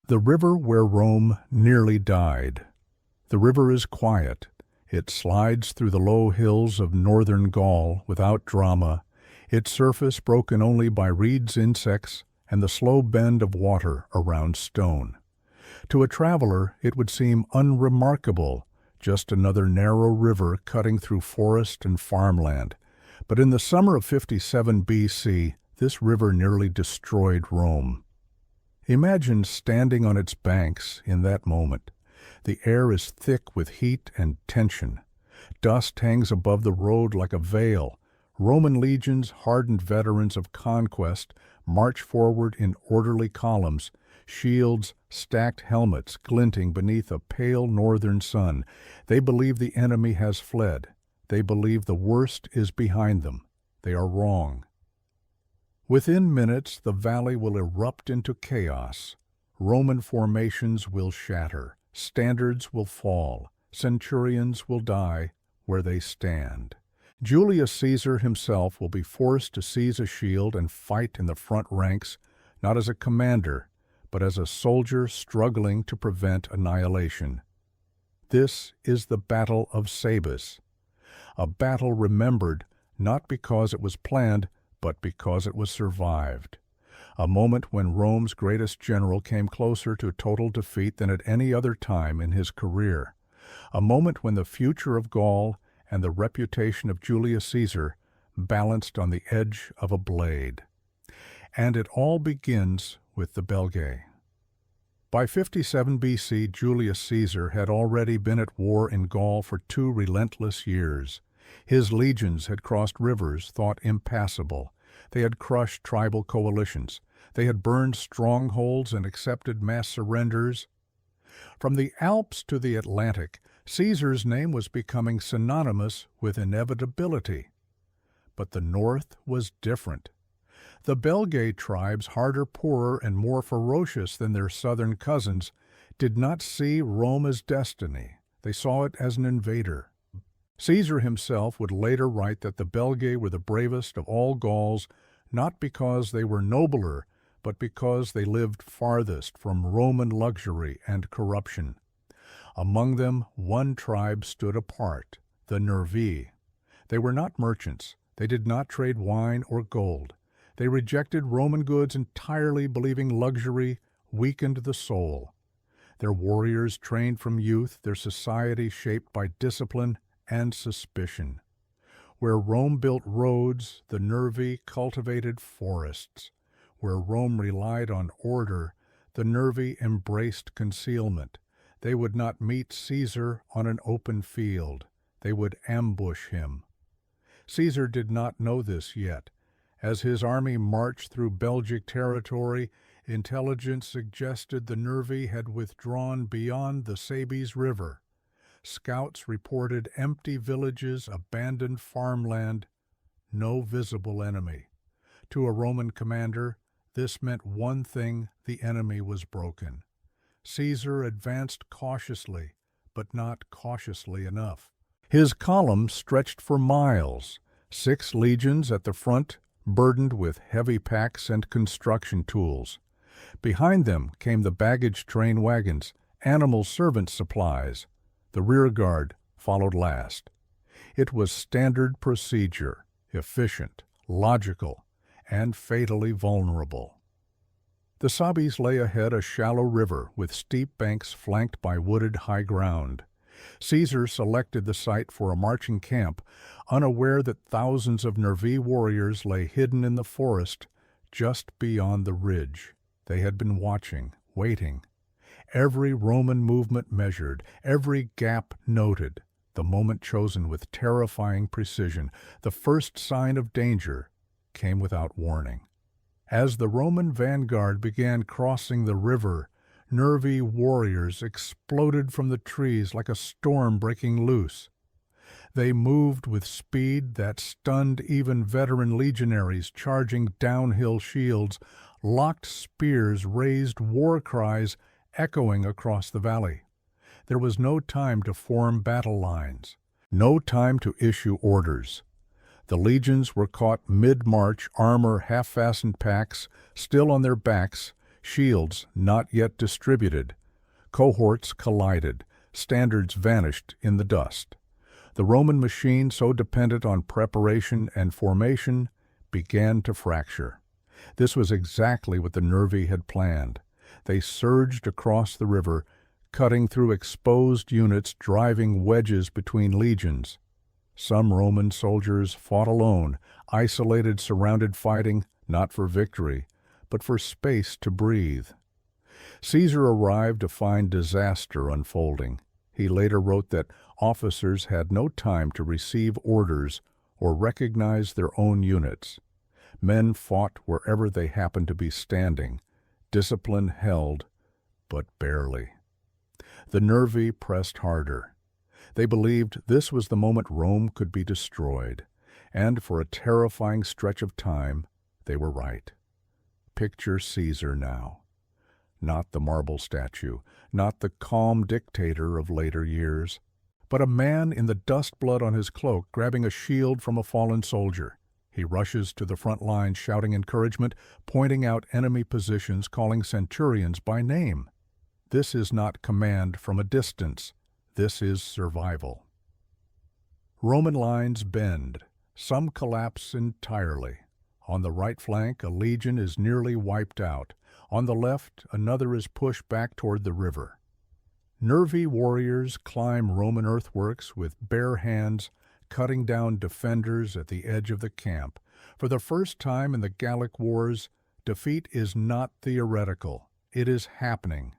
The river where Rome nearly died. The river is quiet. It slides through the low hills of northern Gaul without drama, its surface broken only by reeds, insects, and the slow bend of water around stone. To a traveler, it would seem unremarkable, just another narrow river cutting through forest and farmland. But in the summer of 57 BC, this river nearly destroyed Rome. Imagine standing on its banks in that moment. The air is thick with heat and tension. Dust hangs above the road like a veil. Roman legions, hardened veterans of conquest, march forward in orderly columns, shields, stacked helmets glinting beneath a pale northern sun. They believe the enemy has fled. They believe the worst is behind them. They are wrong. Within minutes, the valley will erupt into chaos. Roman formations will shatter. Standards will fall. Centurions will die where they stand. Julius Caesar himself will be forced to seize a shield and fight in the front ranks, not as a commander, but as a soldier struggling to prevent annihilation. This is the Battle of Sabis, a battle remembered not because it was planned, but because it was survived. A moment when Rome's greatest general came closer to total defeat than at any other time in his career. A moment when the future of Gaul and the reputation of Julius Caesar balanced on the edge of a blade. And it all begins with the Belgae. By 57 BC, Julius Caesar had already been at war in Gaul for 2 relentless years. His legions had crossed rivers thought impassable. They had crushed tribal coalitions. They had burned strongholds and accepted mass surrenders. From the Alps to the Atlantic, Caesar's name was becoming synonymous with inevitability. But the north was different. The Belgae tribes, harder, poorer, and more ferocious than their southern cousins, did not see Rome as destiny. They saw it as an invader. Caesar himself would later write that the Belgae were the bravest of all Gauls, not because they were nobler, but because they lived farthest from Roman luxury and corruption. Among them, one tribe stood apart, the Nervii. They were not merchants. They did not trade wine or gold. They rejected Roman goods entirely, believing luxury weakened the soul. Their warriors trained from youth, their society shaped by discipline and suspicion. Where Rome built roads, the Nervii cultivated forests. Where Rome relied on order, the Nervii embraced concealment. They would not meet Caesar on an open field. They would ambush him. Caesar did not know this yet. As his army marched through Belgic territory, intelligence suggested the Nervii had withdrawn beyond the Sabis River. Scouts reported empty villages, abandoned farmland, no visible enemy. To a Roman commander, this meant one thing: the enemy was broken. Caesar advanced cautiously, but not cautiously enough. His column stretched for miles, 6 legions at the front, burdened with heavy packs and construction tools. Behind them came the baggage train wagons, animal servant supplies. The rear guard followed last. It was standard procedure, efficient, logical, and fatally vulnerable. The Sabis lay ahead, a shallow river with steep banks flanked by wooded high ground. Caesar selected the site for a marching camp, unaware that thousands of Nervii warriors lay hidden in the forest just beyond the ridge. They had been watching, waiting. Every Roman movement measured, every gap noted, the moment chosen with terrifying precision. The first sign of danger came without warning. As the Roman vanguard began crossing the river, Nervii warriors exploded from the trees like a storm breaking loose. They moved with speed that stunned even veteran legionaries charging downhill shields. Locked spears raised war cries echoing across the valley. There was no time to form battle lines, no time to issue orders. The legions were caught mid-march, armor half-fastened packs, still on their backs, shields not yet distributed. Cohorts collided, standards vanished in the dust. The Roman machine, so dependent on preparation and formation, began to fracture. This was exactly what the Nervii had planned. They surged across the river, cutting through exposed units, driving wedges between legions. Some Roman soldiers fought alone, isolated, surrounded, fighting not for victory, but for space to breathe. Caesar arrived to find disaster unfolding. He later wrote that officers had no time to receive orders or recognize their own units. Men fought wherever they happened to be standing. Discipline held, but barely. The Nervii pressed harder. They believed this was the moment Rome could be destroyed, and for a terrifying stretch of time, they were right. Picture Caesar now. Not the marble statue, not the calm dictator of later years, but a man in the dust blood on his cloak grabbing a shield from a fallen soldier. He rushes to the front line shouting encouragement, pointing out enemy positions, calling centurions by name. This is not command from a distance. This is survival. Roman lines bend. Some collapse entirely. On the right flank, a legion is nearly wiped out. On the left, another is pushed back toward the river. Nervii warriors climb Roman earthworks with bare hands, cutting down defenders at the edge of the camp. For the first time in the Gallic Wars, defeat is not theoretical. It is happening.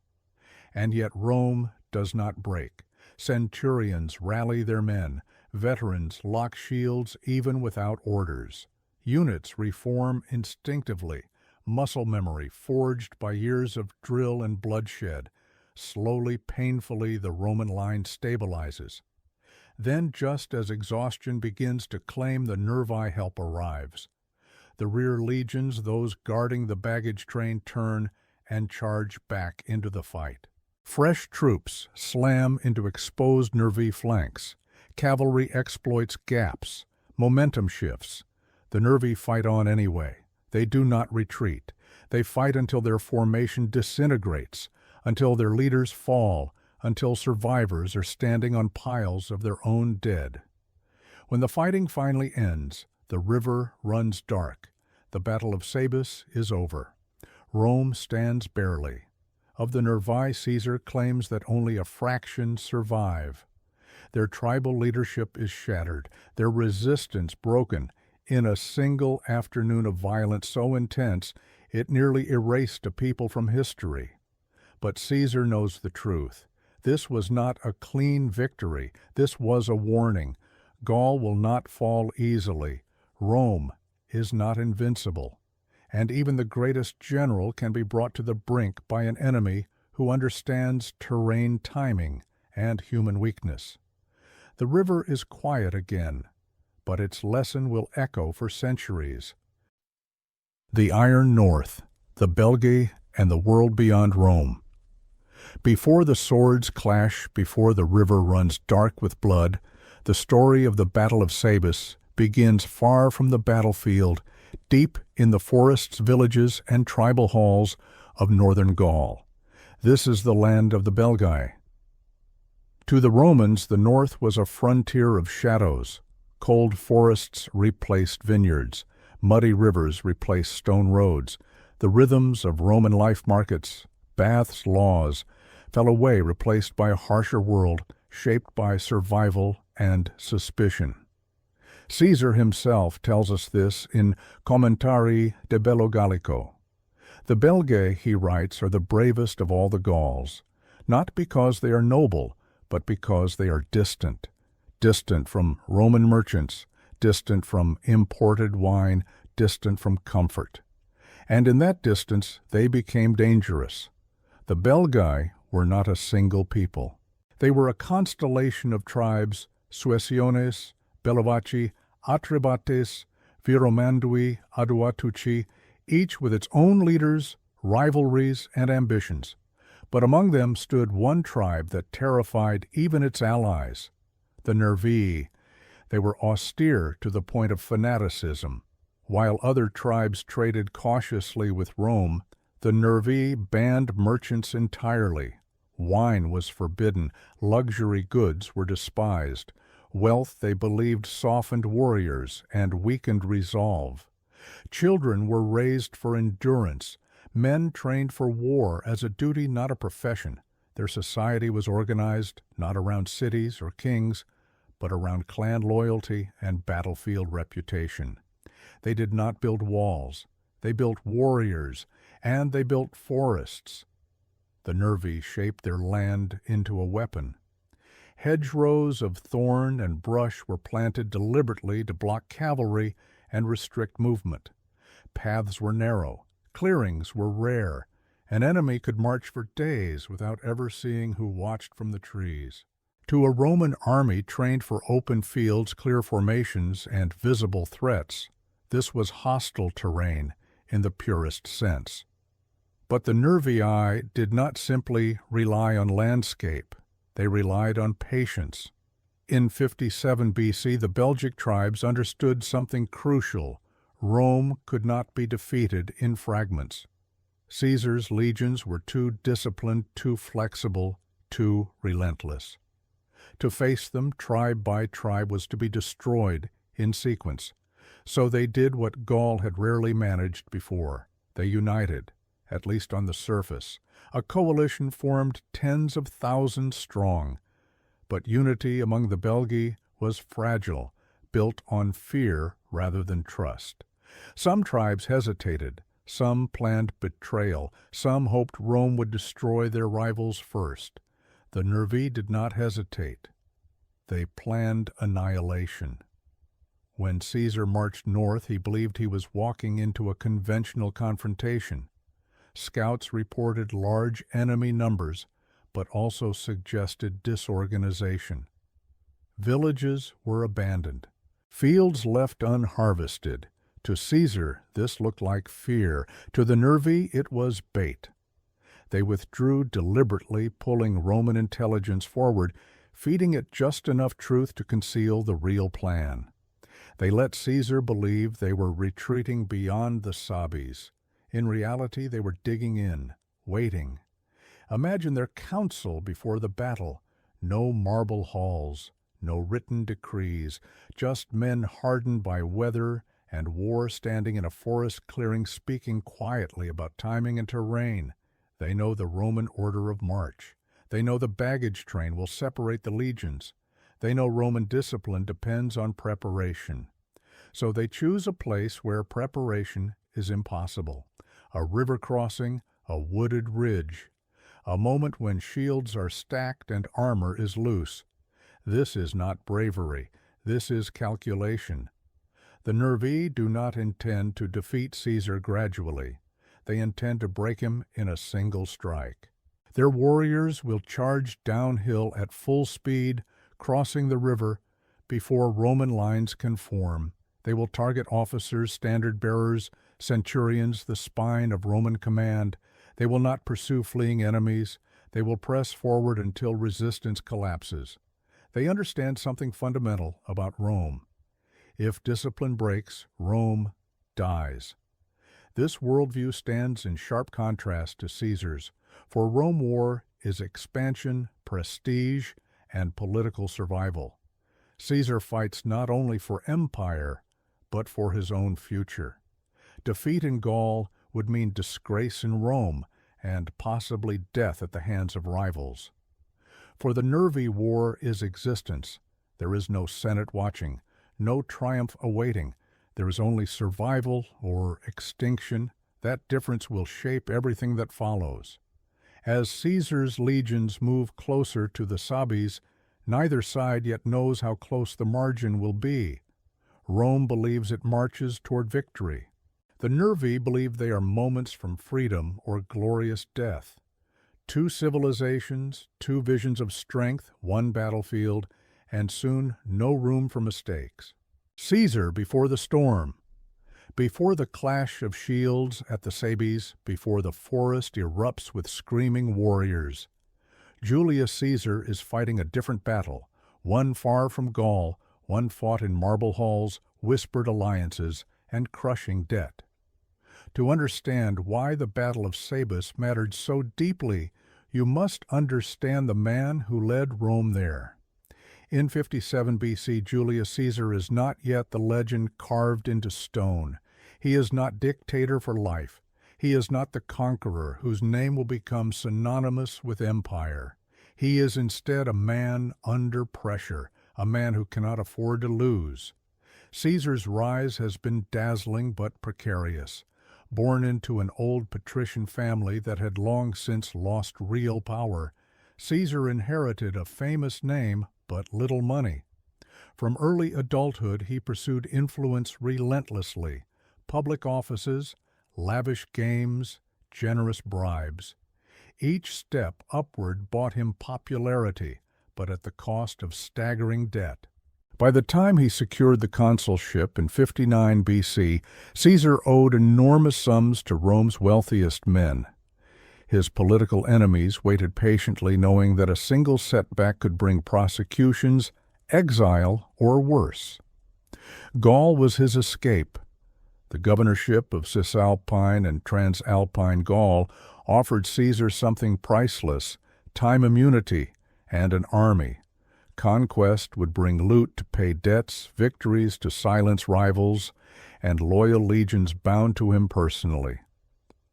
And yet Rome does not break. Centurions rally their men. Veterans lock shields even without orders. Units reform instinctively. Muscle memory forged by years of drill and bloodshed. Slowly, painfully, the Roman line stabilizes. Then, just as exhaustion begins to claim, the Nervii help arrives. The rear legions, those guarding the baggage train, turn and charge back into the fight. Fresh troops slam into exposed Nervii flanks. Cavalry exploits gaps. Momentum shifts. The Nervii fight on anyway. They do not retreat. They fight until their formation disintegrates, until their leaders fall, until survivors are standing on piles of their own dead. When the fighting finally ends, the river runs dark. The Battle of Sabis is over. Rome stands barely. Of the Nervii, Caesar claims that only a fraction survive. Their tribal leadership is shattered, their resistance broken, in a single afternoon of violence so intense it nearly erased a people from history. But Caesar knows the truth. This was not a clean victory. This was a warning. Gaul will not fall easily. Rome is not invincible. And even the greatest general can be brought to the brink by an enemy who understands terrain timing and human weakness. The river is quiet again, but its lesson will echo for centuries. The Iron North, the Belgae, and the world beyond Rome. Before the swords clash, before the river runs dark with blood, the story of the Battle of Sabis begins far from the battlefield, deep in the forests, villages, and tribal halls of northern Gaul. This is the land of the Belgae. To the Romans, the north was a frontier of shadows. Cold forests replaced vineyards. Muddy rivers replaced stone roads. The rhythms of Roman life markets, baths, laws, fell away, replaced by a harsher world shaped by survival and suspicion. Caesar himself tells us this in Commentarii de Bello Gallico. The Belgae, he writes, are the bravest of all the Gauls, not because they are noble, but because they are distant. Distant from Roman merchants, distant from imported wine, distant from comfort. And in that distance they became dangerous. The Belgae were not a single people. They were a constellation of tribes, Suessiones, Bellovaci, Atrebates, Viromandui, Aduatuci, each with its own leaders, rivalries, and ambitions. But among them stood one tribe that terrified even its allies, the Nervii. They were austere to the point of fanaticism. While other tribes traded cautiously with Rome, The Nervii banned merchants entirely. Wine was forbidden, luxury goods were despised. Wealth they believed softened warriors and weakened resolve. Children were raised for endurance, men trained for war as a duty, not a profession. Their society was organized not around cities or kings, but around clan loyalty and battlefield reputation. They did not build walls. They built warriors, and they built forests. The Nervii shaped their land into a weapon. Hedgerows of thorn and brush were planted deliberately to block cavalry and restrict movement. Paths were narrow, clearings were rare. An enemy could march for days without ever seeing who watched from the trees. To a Roman army trained for open fields, clear formations, and visible threats, this was hostile terrain in the purest sense. But the Nervii did not simply rely on landscape. They relied on patience. In 57 BC, the Belgic tribes understood something crucial. Rome could not be defeated in fragments. Caesar's legions were too disciplined, too flexible, too relentless. To face them, tribe by tribe, was to be destroyed in sequence. So they did what Gaul had rarely managed before. They united, at least on the surface. A coalition formed tens of thousands strong. But unity among the Belgae was fragile, built on fear rather than trust. Some tribes hesitated. Some planned betrayal. Some hoped Rome would destroy their rivals first. The Nervii did not hesitate. They planned annihilation. When Caesar marched north, he believed he was walking into a conventional confrontation. Scouts reported large enemy numbers, but also suggested disorganization. Villages were abandoned. Fields left unharvested. To Caesar, this looked like fear. To the Nervii, it was bait. They withdrew deliberately, pulling Roman intelligence forward, feeding it just enough truth to conceal the real plan. They let Caesar believe they were retreating beyond the Sabis. In reality, they were digging in, waiting. Imagine their council before the battle. No marble halls, no written decrees, just men hardened by weather and war standing in a forest clearing speaking quietly about timing and terrain. They know the Roman order of march. They know the baggage train will separate the legions. They know Roman discipline depends on preparation. So they choose a place where preparation is impossible. A river crossing, a wooded ridge. A moment when shields are stacked and armor is loose. This is not bravery. This is calculation. The Nervii do not intend to defeat Caesar gradually. They intend to break him in a single strike. Their warriors will charge downhill at full speed, crossing the river before Roman lines can form. They will target officers, standard-bearers, centurions, the spine of Roman command. They will not pursue fleeing enemies. They will press forward until resistance collapses. They understand something fundamental about Rome. If discipline breaks, Rome dies. This worldview stands in sharp contrast to Caesar's, for Rome war is expansion, prestige, and political survival. Caesar fights not only for empire, but for his own future. Defeat in Gaul would mean disgrace in Rome and possibly death at the hands of rivals. For the Nervii, war is existence. There is no Senate watching, no triumph awaiting. There is only survival or extinction. That difference will shape everything that follows. As Caesar's legions move closer to the Sabis, neither side yet knows how close the margin will be. Rome believes it marches toward victory. The Nervii believe they are moments from freedom or glorious death. Two civilizations, two visions of strength, one battlefield, and soon no room for mistakes. Caesar before the storm. Before the clash of shields at the Sabis, before the forest erupts with screaming warriors. Julius Caesar is fighting a different battle, one far from Gaul, one fought in marble halls, whispered alliances, and crushing debt. To understand why the Battle of Sabis mattered so deeply, you must understand the man who led Rome there. In 57 BC, Julius Caesar is not yet the legend carved into stone. He is not dictator for life. He is not the conqueror whose name will become synonymous with empire. He is instead a man under pressure, a man who cannot afford to lose. Caesar's rise has been dazzling but precarious. Born into an old patrician family that had long since lost real power, Caesar inherited a famous name but little money. From early adulthood he pursued influence relentlessly, public offices, lavish games, generous bribes. Each step upward bought him popularity, but at the cost of staggering debt. By the time he secured the consulship in 59 BC, Caesar owed enormous sums to Rome's wealthiest men. His political enemies waited patiently, knowing that a single setback could bring prosecutions, exile, or worse. Gaul was his escape. The governorship of Cisalpine and Transalpine Gaul offered Caesar something priceless: time immunity and an army. Conquest would bring loot to pay debts, victories to silence rivals, and loyal legions bound to him personally.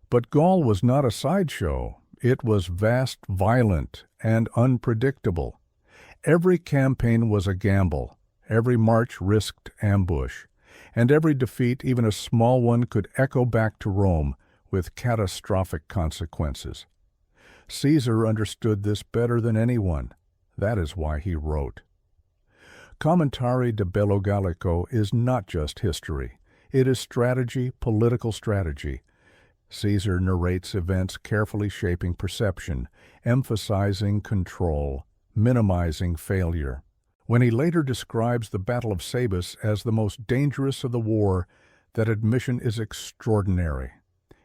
But Gaul was not a sideshow. It was vast, violent, and unpredictable. Every campaign was a gamble. Every march risked ambush. And every defeat, even a small one, could echo back to Rome with catastrophic consequences. Caesar understood this better than anyone. That is why he wrote. Commentari de Bello Gallico is not just history. It is strategy, political strategy. Caesar narrates events carefully shaping perception, emphasizing control, minimizing failure. When he later describes the Battle of Sabis as the most dangerous of the war, that admission is extraordinary.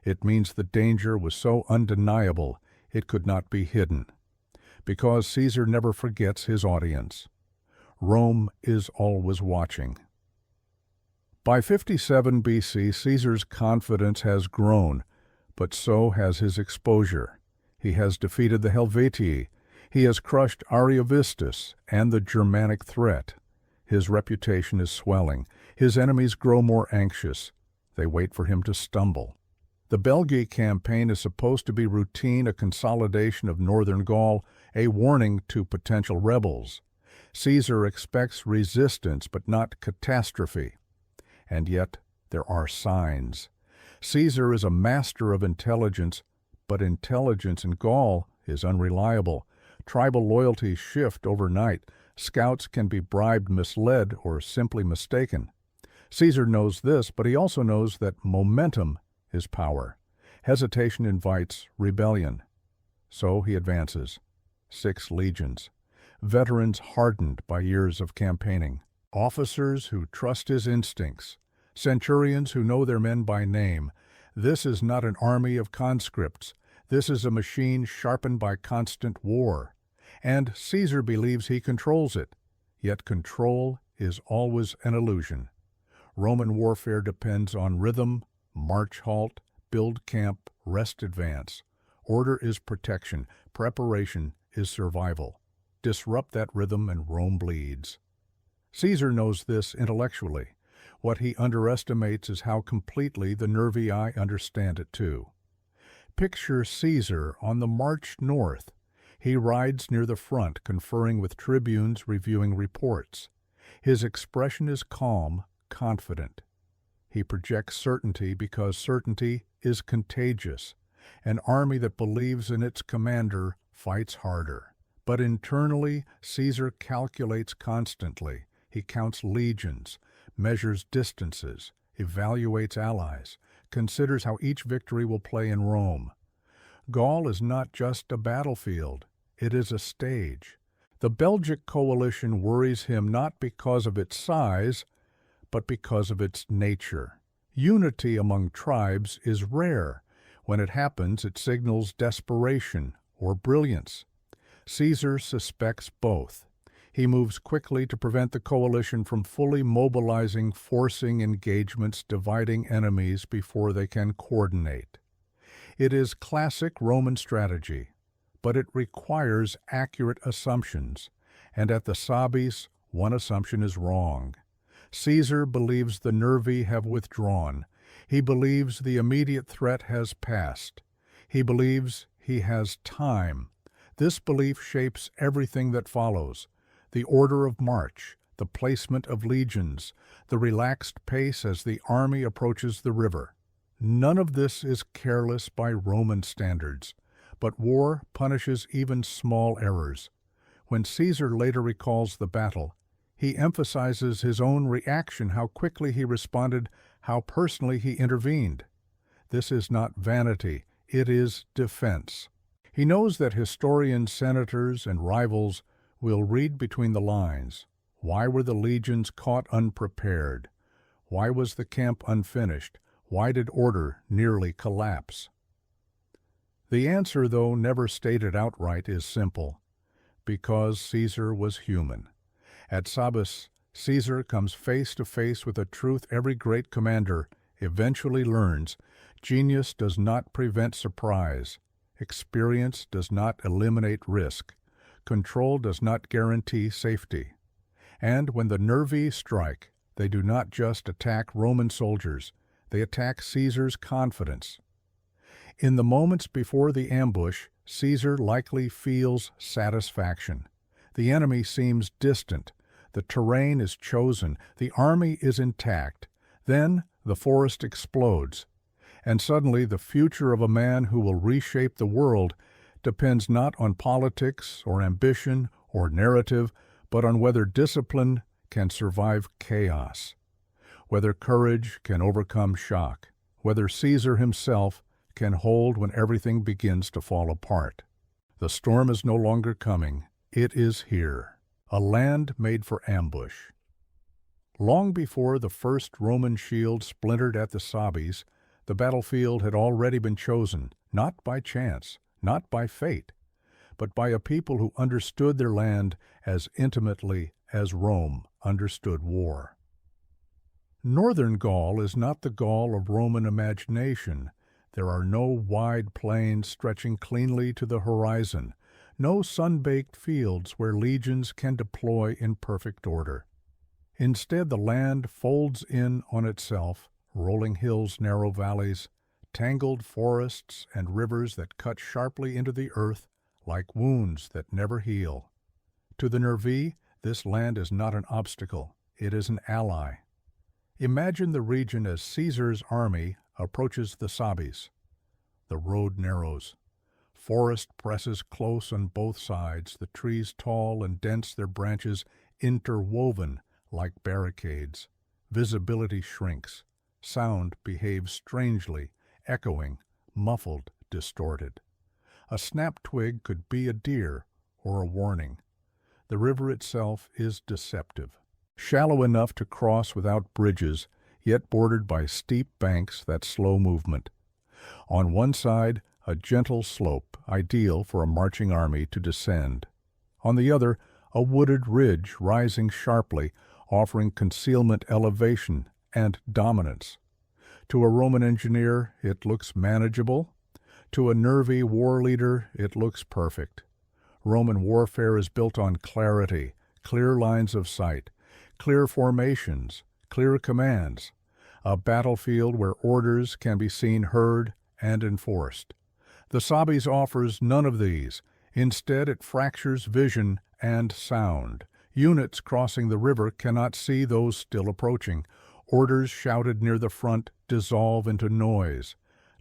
It means the danger was so undeniable it could not be hidden. Because Caesar never forgets his audience. Rome is always watching. By 57 BC, Caesar's confidence has grown, but so has his exposure. He has defeated the Helvetii. He has crushed Ariovistus and the Germanic threat. His reputation is swelling. His enemies grow more anxious. They wait for him to stumble. The Belgae campaign is supposed to be routine, a consolidation of northern Gaul, a warning to potential rebels. Caesar expects resistance, but not catastrophe. And yet, there are signs. Caesar is a master of intelligence, but intelligence in Gaul is unreliable. Tribal loyalties shift overnight. Scouts can be bribed, misled, or simply mistaken. Caesar knows this, but he also knows that momentum is power. Hesitation invites rebellion. So he advances. 6 legions. Veterans hardened by years of campaigning. Officers who trust his instincts. Centurions who know their men by name. This is not an army of conscripts. This is a machine sharpened by constant war. And Caesar believes he controls it. Yet control is always an illusion. Roman warfare depends on rhythm, march halt, build camp, rest advance. Order is protection. Preparation is survival. Disrupt that rhythm and Rome bleeds. Caesar knows this intellectually. What he underestimates is how completely the Nervii understand it too. Picture Caesar on the march north. He rides near the front, conferring with tribunes, reviewing reports. His expression is calm, confident. He projects certainty because certainty is contagious. An army that believes in its commander fights harder. But internally, Caesar calculates constantly. He counts legions, measures distances, evaluates allies, considers how each victory will play in Rome. Gaul is not just a battlefield, it is a stage. The Belgic coalition worries him not because of its size, but because of its nature. Unity among tribes is rare. When it happens, it signals desperation or brilliance. Caesar suspects both. He moves quickly to prevent the coalition from fully mobilizing, forcing engagements, dividing enemies before they can coordinate. It is classic Roman strategy, but it requires accurate assumptions, and at the Sabis, one assumption is wrong. Caesar believes the Nervii have withdrawn. He believes the immediate threat has passed. He believes he has time. This belief shapes everything that follows: the order of march, the placement of legions, the relaxed pace as the army approaches the river. None of this is careless by Roman standards, but war punishes even small errors. When Caesar later recalls the battle, he emphasizes his own reaction, how quickly he responded, how personally he intervened. This is not vanity, it is defense. He knows that historians, senators, and rivals will read between the lines. Why were the legions caught unprepared? Why was the camp unfinished? Why did order nearly collapse? The answer, though never stated outright, is simple: because Caesar was human. At Sabis, Caesar comes face to face with a truth every great commander eventually learns: genius does not prevent surprise. Experience does not eliminate risk. Control does not guarantee safety. And when the Nervii strike, they do not just attack Roman soldiers, they attack Caesar's confidence. In the moments before the ambush, Caesar likely feels satisfaction. The enemy seems distant. The terrain is chosen. The army is intact. Then the forest explodes. And suddenly the future of a man who will reshape the world depends not on politics or ambition or narrative, but on whether discipline can survive chaos, whether courage can overcome shock, whether Caesar himself can hold when everything begins to fall apart. The storm is no longer coming. It is here, a land made for ambush. Long before the first Roman shield splintered at the Sabis, the battlefield had already been chosen, not by chance, not by fate, but by a people who understood their land as intimately as Rome understood war. Northern Gaul is not the Gaul of Roman imagination. There are no wide plains stretching cleanly to the horizon, no sun-baked fields where legions can deploy in perfect order. Instead, the land folds in on itself, rolling hills, narrow valleys, tangled forests, and rivers that cut sharply into the earth like wounds that never heal. To the Nervii, this land is not an obstacle, it is an ally. Imagine the region as Caesar's army approaches the Sabis. The road narrows. Forest presses close on both sides, the trees tall and dense, their branches interwoven like barricades. Visibility shrinks. Sound behaves strangely, echoing, muffled, distorted. A snapped twig could be a deer or a warning. The river itself is deceptive. Shallow enough to cross without bridges, yet bordered by steep banks that slow movement. On one side, a gentle slope, ideal for a marching army to descend. On the other, a wooded ridge rising sharply, offering concealment, elevation, and dominance. To a Roman engineer, it looks manageable. To a Nervii war leader, it looks perfect. Roman warfare is built on clarity, clear lines of sight, clear formations, clear commands, a battlefield where orders can be seen, heard, and enforced. The Sabis offers none of these. Instead, it fractures vision and sound. Units crossing the river cannot see those still approaching. Orders shouted near the front dissolve into noise.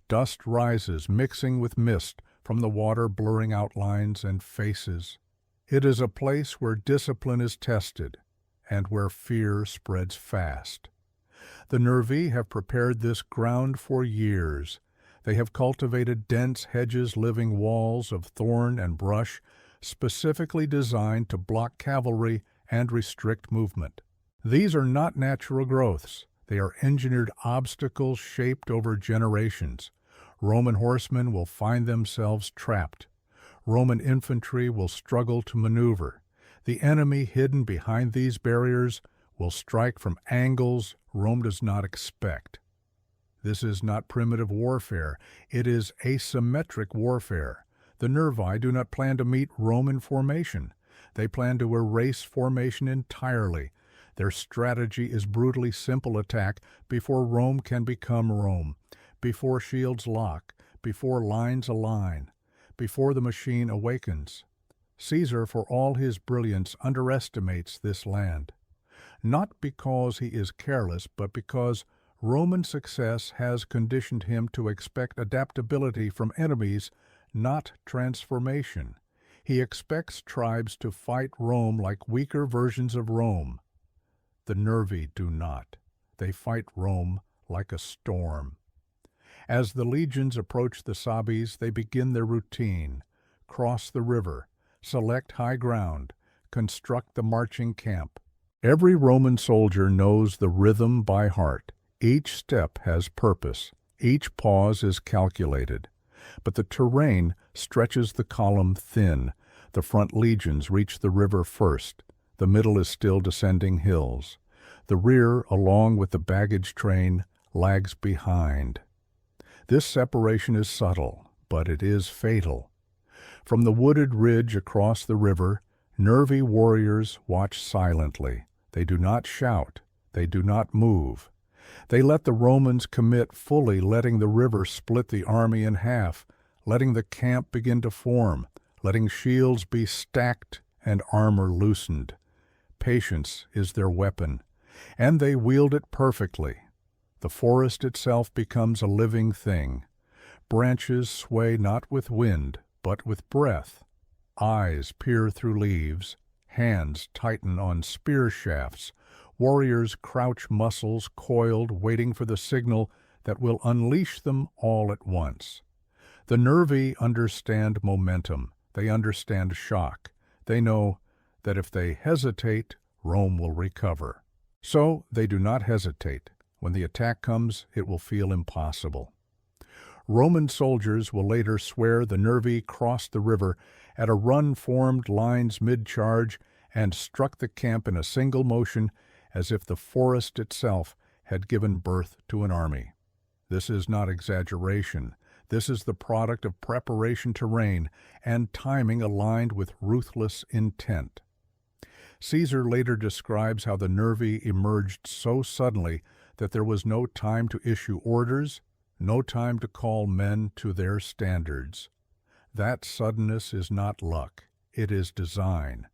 Dust rises, mixing with mist from the water, blurring outlines and faces. It is a place where discipline is tested and where fear spreads fast. The Nervii have prepared this ground for years. They have cultivated dense hedges, living walls of thorn and brush, specifically designed to block cavalry and restrict movement. These are not natural growths. They are engineered obstacles shaped over generations. Roman horsemen will find themselves trapped. Roman infantry will struggle to maneuver. The enemy hidden behind these barriers will strike from angles Rome does not expect. This is not primitive warfare, it is asymmetric warfare. The Nervii do not plan to meet Rome in formation. They plan to erase formation entirely. Their strategy is brutally simple attack before Rome can become Rome, before shields lock, before lines align, before the machine awakens. Caesar, for all his brilliance, underestimates this land. Not because he is careless, but because Roman success has conditioned him to expect adaptability from enemies, not transformation. He expects tribes to fight Rome like weaker versions of Rome. The Nervii do not. They fight Rome like a storm. As the legions approach the Sabis, they begin their routine, cross the river, select high ground, construct the marching camp. Every Roman soldier knows the rhythm by heart. Each step has purpose. Each pause is calculated. But the terrain stretches the column thin. The front legions reach the river first. The middle is still descending hills. The rear, along with the baggage train, lags behind. This separation is subtle, but it is fatal. From the wooded ridge across the river, Nervii warriors watch silently. They do not shout. They do not move. They let the Romans commit fully, letting the river split the army in half, letting the camp begin to form, letting shields be stacked and armor loosened. Patience is their weapon, and they wield it perfectly. The forest itself becomes a living thing. Branches sway not with wind, but with breath. Eyes peer through leaves. Hands tighten on spear shafts. Warriors crouch, muscles coiled, waiting for the signal that will unleash them all at once. The Nervii understand momentum. They understand shock. They know that if they hesitate, Rome will recover. So they do not hesitate. When the attack comes, it will feel impossible. Roman soldiers will later swear the Nervii crossed the river at a run, formed lines mid-charge, and struck the camp in a single motion, as if the forest itself had given birth to an army. This is not exaggeration. This is the product of preparation to reign and timing aligned with ruthless intent. Caesar later describes how the Nervii emerged so suddenly that there was no time to issue orders, no time to call men to their standards. That suddenness is not luck, it is design.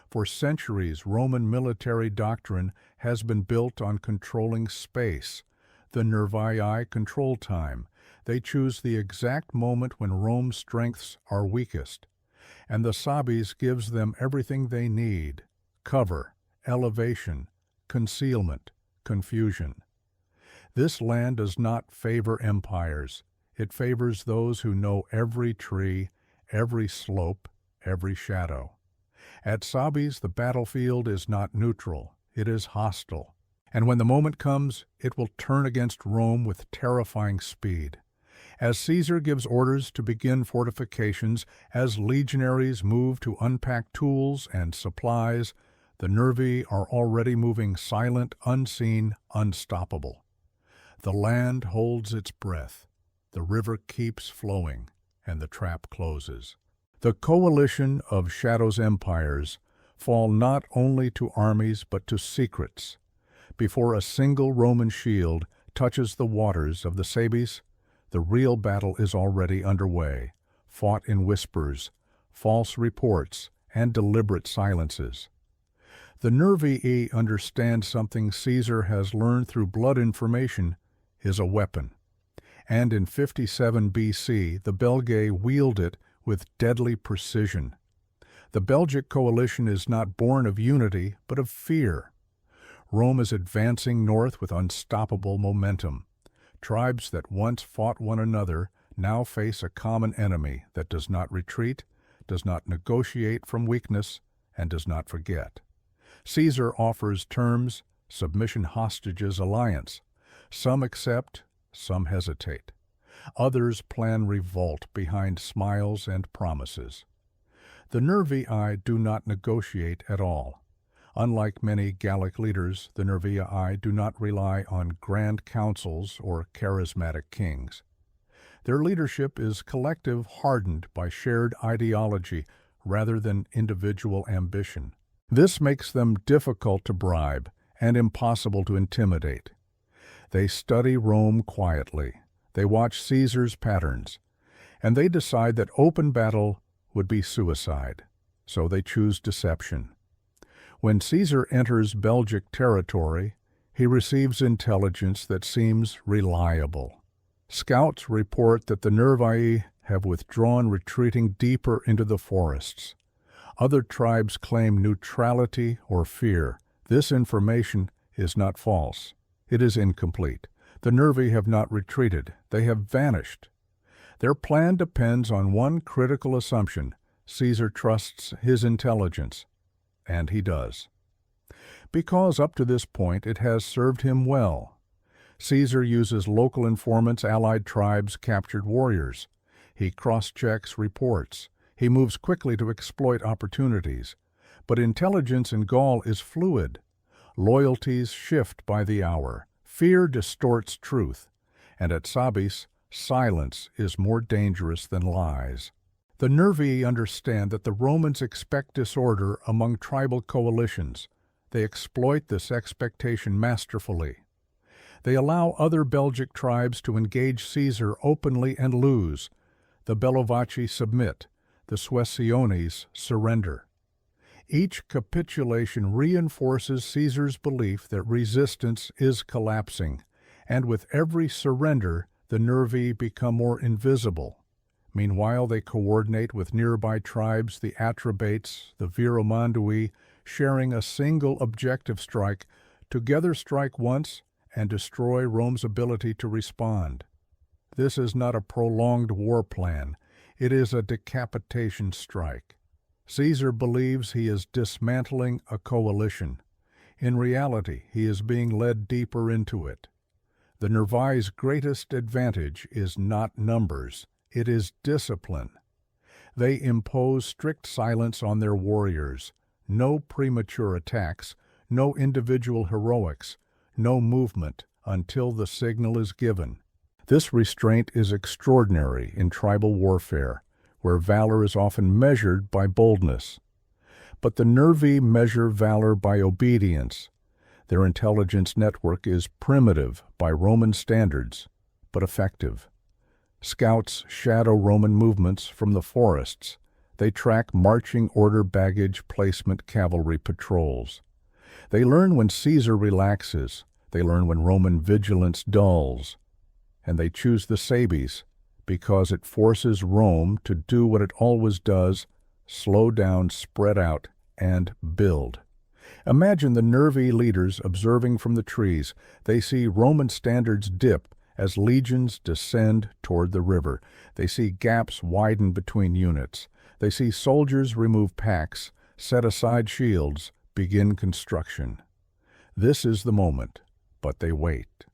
For centuries, Roman military doctrine has been built on controlling space. The Nervii control time. They choose the exact moment when Rome's strengths are weakest. And the Sabis gives them everything they need: cover, elevation, concealment, confusion. This land does not favor empires. It favors those who know every tree, every slope, every shadow. At Sabis, the battlefield is not neutral, it is hostile. And when the moment comes, it will turn against Rome with terrifying speed. As Caesar gives orders to begin fortifications, as legionaries move to unpack tools and supplies, the Nervii are already moving silent, unseen, unstoppable. The land holds its breath, the river keeps flowing, and the trap closes. The coalition of Shadow's empires fall not only to armies but to secrets. Before a single Roman shield touches the waters of the Sabis, the real battle is already underway, fought in whispers, false reports, and deliberate silences. The Nervii understand something Caesar has learned through blood information is a weapon, and in 57 BC the Belgae wield it with deadly precision. The Belgic coalition is not born of unity, but of fear. Rome is advancing north with unstoppable momentum. Tribes that once fought one another now face a common enemy that does not retreat, does not negotiate from weakness, and does not forget. Caesar offers terms, submission, hostages, alliance. Some accept, some hesitate. Others plan revolt behind smiles and promises. The Nervii do not negotiate at all. Unlike many Gallic leaders, the Nervii do not rely on grand councils or charismatic kings. Their leadership is collective, hardened by shared ideology rather than individual ambition. This makes them difficult to bribe and impossible to intimidate. They study Rome quietly. They watch Caesar's patterns, and they decide that open battle would be suicide, so they choose deception. When Caesar enters Belgic territory, he receives intelligence that seems reliable. Scouts report that the Nervii have withdrawn, retreating deeper into the forests. Other tribes claim neutrality or fear. This information is not false. It is incomplete. The Nervii have not retreated. They have vanished. Their plan depends on one critical assumption: Caesar trusts his intelligence, and he does. Because up to this point it has served him well. Caesar uses local informants, allied tribes, captured warriors. He cross-checks reports. He moves quickly to exploit opportunities. But intelligence in Gaul is fluid. Loyalties shift by the hour. Fear distorts truth. And at Sabis, silence is more dangerous than lies. The Nervii understand that the Romans expect disorder among tribal coalitions. They exploit this expectation masterfully. They allow other Belgic tribes to engage Caesar openly and lose. The Bellovaci submit. The Suessiones surrender. Each capitulation reinforces Caesar's belief that resistance is collapsing, and with every surrender, the Nervii become more invisible. Meanwhile, they coordinate with nearby tribes, the Atrebates, the Viromandui, sharing a single objective: strike. Together strike once and destroy Rome's ability to respond. This is not a prolonged war plan. It is a decapitation strike. Caesar believes he is dismantling a coalition. In reality, he is being led deeper into it. The Nervi's greatest advantage is not numbers. It is discipline. They impose strict silence on their warriors. No premature attacks, no individual heroics, no movement until the signal is given. This restraint is extraordinary in tribal warfare, where valor is often measured by boldness. But the Nervii measure valor by obedience. Their intelligence network is primitive by Roman standards, but effective. Scouts shadow Roman movements from the forests. They track marching order, baggage placement, cavalry patrols. They learn when Caesar relaxes. They learn when Roman vigilance dulls. And they choose the Sabis because it forces Rome to do what it always does: slow down, spread out, and build. Imagine the Nervii leaders observing from the trees. They see Roman standards dip as legions descend toward the river. They see gaps widen between units. They see soldiers remove packs, set aside shields, begin construction. This is the moment, but they wait.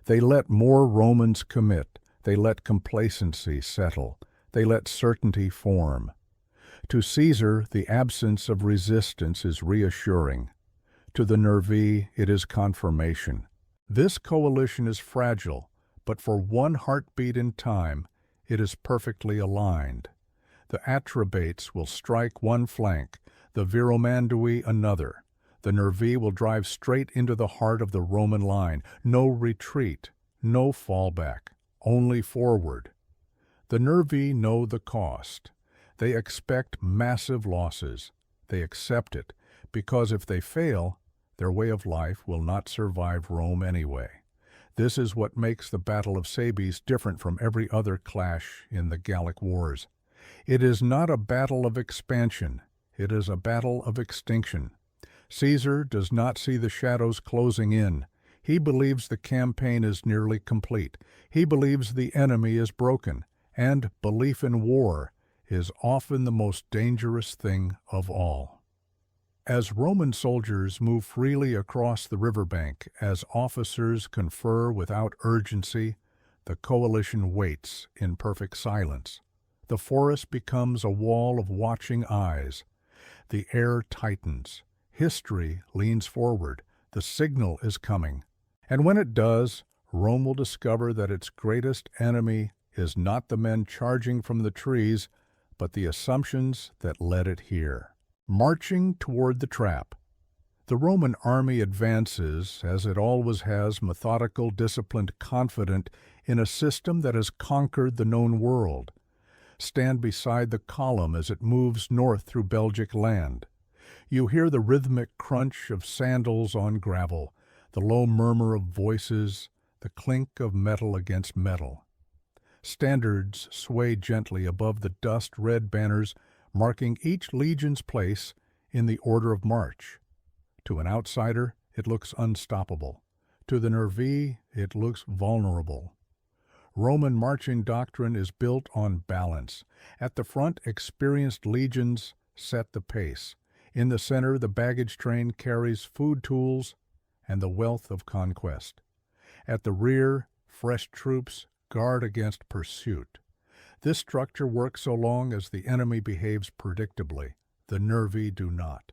They let more Romans commit. They let complacency settle. They let certainty form. To Caesar, the absence of resistance is reassuring. To the Nervii, it is confirmation. This coalition is fragile, but for one heartbeat in time, it is perfectly aligned. The Atrebates will strike one flank, the Viromandui another. The Nervii will drive straight into the heart of the Roman line. No retreat, no fallback, only forward. The Nervii know the cost. They expect massive losses. They accept it, because if they fail, their way of life will not survive Rome anyway. This is what makes the Battle of Sabis different from every other clash in the Gallic Wars. It is not a battle of expansion. It is a battle of extinction. Caesar does not see the shadows closing in. He believes the campaign is nearly complete. He believes the enemy is broken, and belief in war is often the most dangerous thing of all. As Roman soldiers move freely across the riverbank, as officers confer without urgency, the coalition waits in perfect silence. The forest becomes a wall of watching eyes. The air tightens. History leans forward. The signal is coming. And when it does, Rome will discover that its greatest enemy is not the men charging from the trees, but the assumptions that led it here. Marching toward the trap. The Roman army advances, as it always has, methodical, disciplined, confident, in a system that has conquered the known world. Stand beside the column as it moves north through Belgic land. You hear the rhythmic crunch of sandals on gravel, the low murmur of voices, the clink of metal against metal. Standards sway gently above the dust-red banners marking each legion's place in the order of march. To an outsider, it looks unstoppable. To the Nervii, it looks vulnerable. Roman marching doctrine is built on balance. At the front, experienced legions set the pace. In the center, the baggage train carries food tools and the wealth of conquest. At the rear, fresh troops guard against pursuit. This structure works so long as the enemy behaves predictably. The Nervii do not.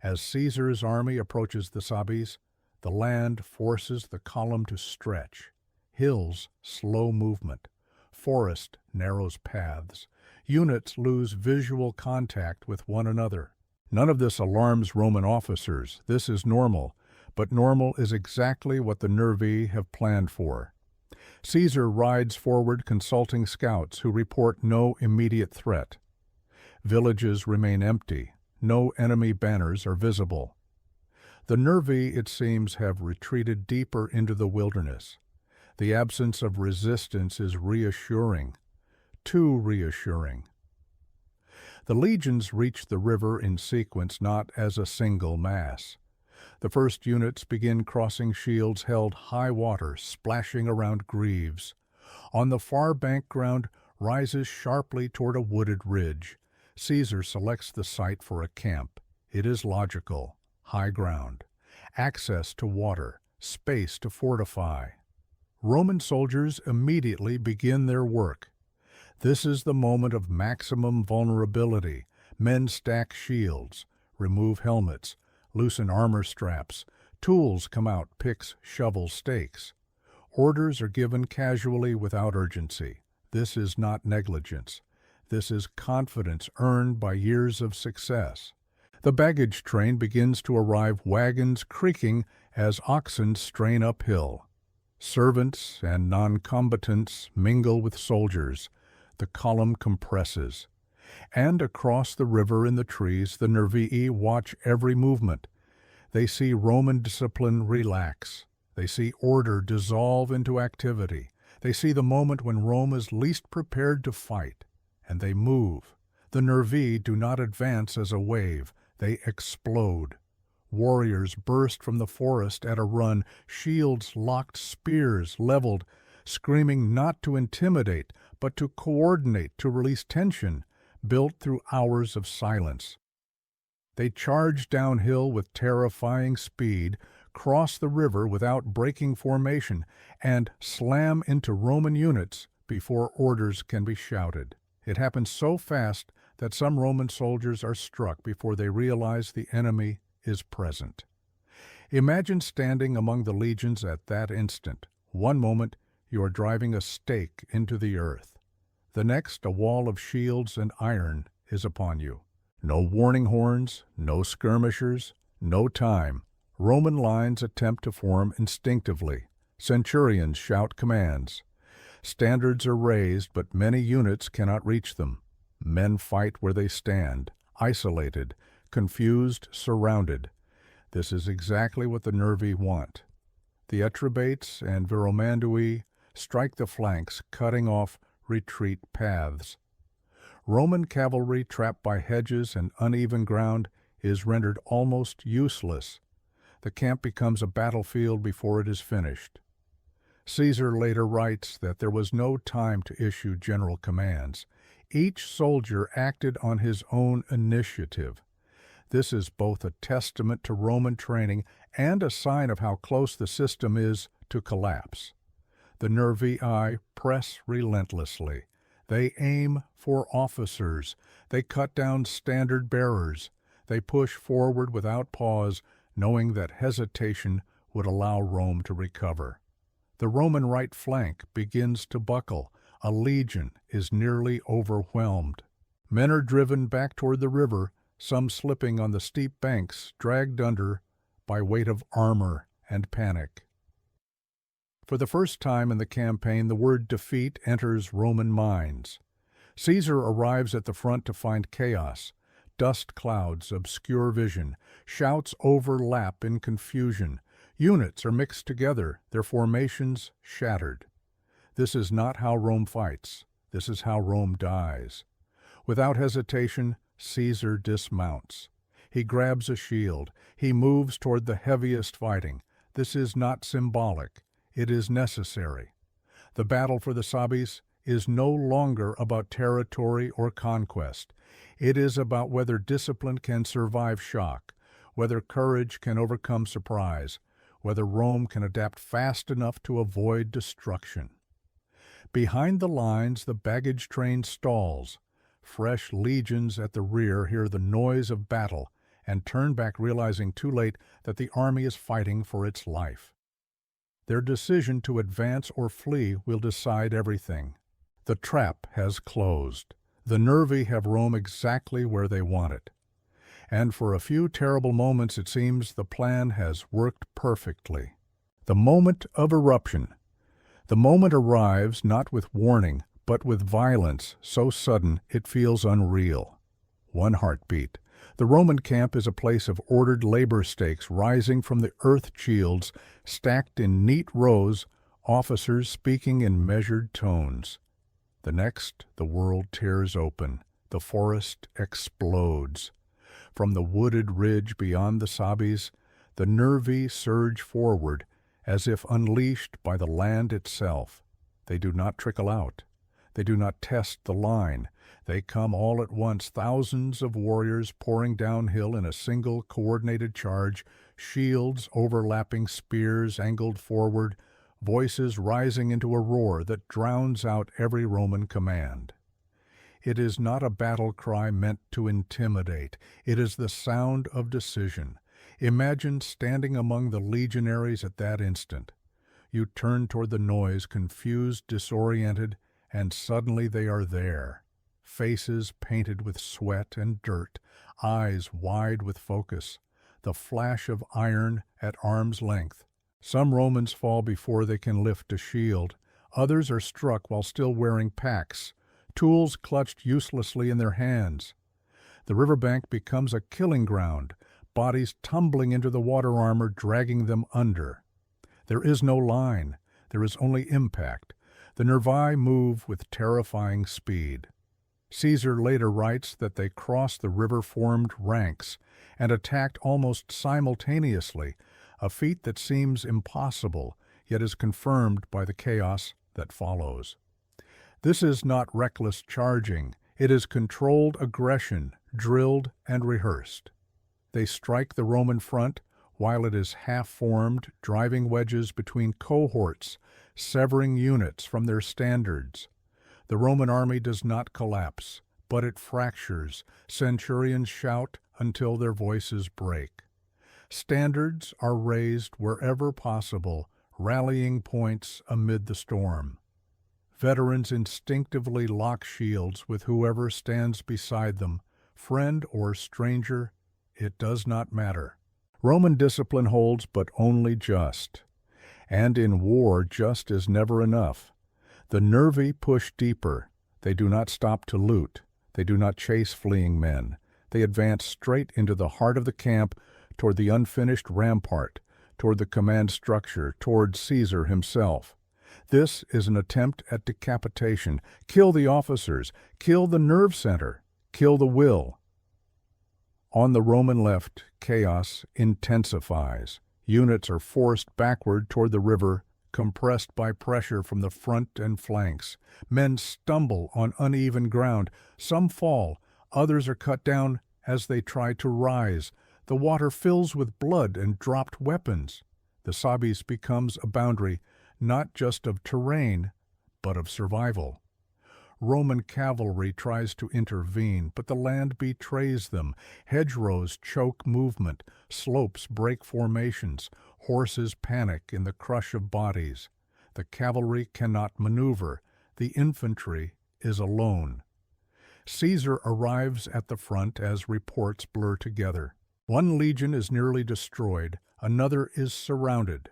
As Caesar's army approaches the Sabis, the land forces the column to stretch. Hills slow movement. Forest narrows paths. Units lose visual contact with one another. None of this alarms Roman officers. This is normal, but normal is exactly what the Nervii have planned for. Caesar rides forward consulting scouts who report no immediate threat. Villages remain empty. No enemy banners are visible. The Nervii, it seems, have retreated deeper into the wilderness. The absence of resistance is reassuring, too reassuring. The legions reach the river in sequence, not as a single mass. The first units begin crossing shields held high water, splashing around greaves. On the far bank ground rises sharply toward a wooded ridge. Caesar selects the site for a camp. It is logical, high ground, access to water, space to fortify. Roman soldiers immediately begin their work. This is the moment of maximum vulnerability. Men stack shields, remove helmets, loosen armor straps. Tools come out, picks, shovels, stakes. Orders are given casually without urgency. This is not negligence. This is confidence earned by years of success. The baggage train begins to arrive, wagons creaking as oxen strain uphill. Servants and non-combatants mingle with soldiers. The column compresses. And across the river in the trees, the Nervii watch every movement. They see Roman discipline relax. They see order dissolve into activity. They see the moment when Rome is least prepared to fight. And they move. The Nervii do not advance as a wave. They explode. Warriors burst from the forest at a run, shields locked, spears leveled, screaming not to intimidate, but to coordinate, to release tension, built through hours of silence. They charge downhill with terrifying speed, cross the river without breaking formation, and slam into Roman units before orders can be shouted. It happens so fast that some Roman soldiers are struck before they realize the enemy is present. Imagine standing among the legions at that instant. One moment, you are driving a stake into the earth. The next, a wall of shields and iron is upon you. No warning horns, no skirmishers, no time. Roman lines attempt to form instinctively. Centurions shout commands. Standards are raised, but many units cannot reach them. Men fight where they stand, isolated, confused, surrounded. This is exactly what the Nervii want. The Atrebates and Viromandui strike the flanks, cutting off retreat paths. Roman cavalry, trapped by hedges and uneven ground, is rendered almost useless. The camp becomes a battlefield before it is finished. Caesar later writes that there was no time to issue general commands. Each soldier acted on his own initiative. This is both a testament to Roman training and a sign of how close the system is to collapse. The Nervii press relentlessly. They aim for officers. They cut down standard bearers. They push forward without pause, knowing that hesitation would allow Rome to recover. The Roman right flank begins to buckle. A legion is nearly overwhelmed. Men are driven back toward the river, some slipping on the steep banks, dragged under by weight of armor and panic. For the first time in the campaign, the word defeat enters Roman minds. Caesar arrives at the front to find chaos. Dust clouds obscure vision. Shouts overlap in confusion. Units are mixed together, their formations shattered. This is not how Rome fights. This is how Rome dies. Without hesitation, Caesar dismounts. He grabs a shield. He moves toward the heaviest fighting. This is not symbolic. It is necessary. The battle for the Sabis is no longer about territory or conquest. It is about whether discipline can survive shock, whether courage can overcome surprise, whether Rome can adapt fast enough to avoid destruction. Behind the lines, the baggage train stalls. Fresh legions at the rear hear the noise of battle and turn back, realizing too late that the army is fighting for its life. Their decision to advance or flee will decide everything. The trap has closed. The Nervii have Rome exactly where they want it. And for a few terrible moments, it seems the plan has worked perfectly. The moment of eruption. The moment arrives not with warning, but with violence so sudden it feels unreal. One heartbeat. The Roman camp is a place of ordered labor stakes rising from the earth shields, stacked in neat rows, officers speaking in measured tones. The next, the world tears open. The forest explodes. From the wooded ridge beyond the Sabis, the Nervii surge forward, as if unleashed by the land itself. They do not trickle out. They do not test the line. They come all at once, thousands of warriors pouring downhill in a single coordinated charge, shields overlapping, spears angled forward, voices rising into a roar that drowns out every Roman command. It is not a battle cry meant to intimidate. It is the sound of decision. Imagine standing among the legionaries at that instant. You turn toward the noise, confused, disoriented, and suddenly they are there. Faces painted with sweat and dirt, eyes wide with focus, the flash of iron at arm's length. Some Romans fall before they can lift a shield. Others are struck while still wearing packs, tools clutched uselessly in their hands. The riverbank becomes a killing ground, bodies tumbling into the water armor, dragging them under. There is no line. There is only impact. The Nervii move with terrifying speed. Caesar later writes that they crossed the river-formed ranks and attacked almost simultaneously, a feat that seems impossible, yet is confirmed by the chaos that follows. This is not reckless charging. It is controlled aggression, drilled and rehearsed. They strike the Roman front while it is half-formed, driving wedges between cohorts, severing units from their standards. The Roman army does not collapse, but it fractures. Centurions shout until their voices break. Standards are raised wherever possible, rallying points amid the storm. Veterans instinctively lock shields with whoever stands beside them, friend or stranger, it does not matter. Roman discipline holds but only just. And in war, just is never enough. The Nervii push deeper. They do not stop to loot. They do not chase fleeing men. They advance straight into the heart of the camp, toward the unfinished rampart, toward the command structure, toward Caesar himself. This is an attempt at decapitation. Kill the officers. Kill the nerve center. Kill the will. On the Roman left, chaos intensifies. Units are forced backward toward the river, compressed by pressure from the front and flanks. Men stumble on uneven ground. Some fall. Others are cut down as they try to rise. The water fills with blood and dropped weapons. The Sabis becomes a boundary, not just of terrain, but of survival. Roman cavalry tries to intervene, but the land betrays them. Hedgerows choke movement, slopes break formations, horses panic in the crush of bodies. The cavalry cannot maneuver, the infantry is alone. Caesar arrives at the front as reports blur together. One legion is nearly destroyed, another is surrounded.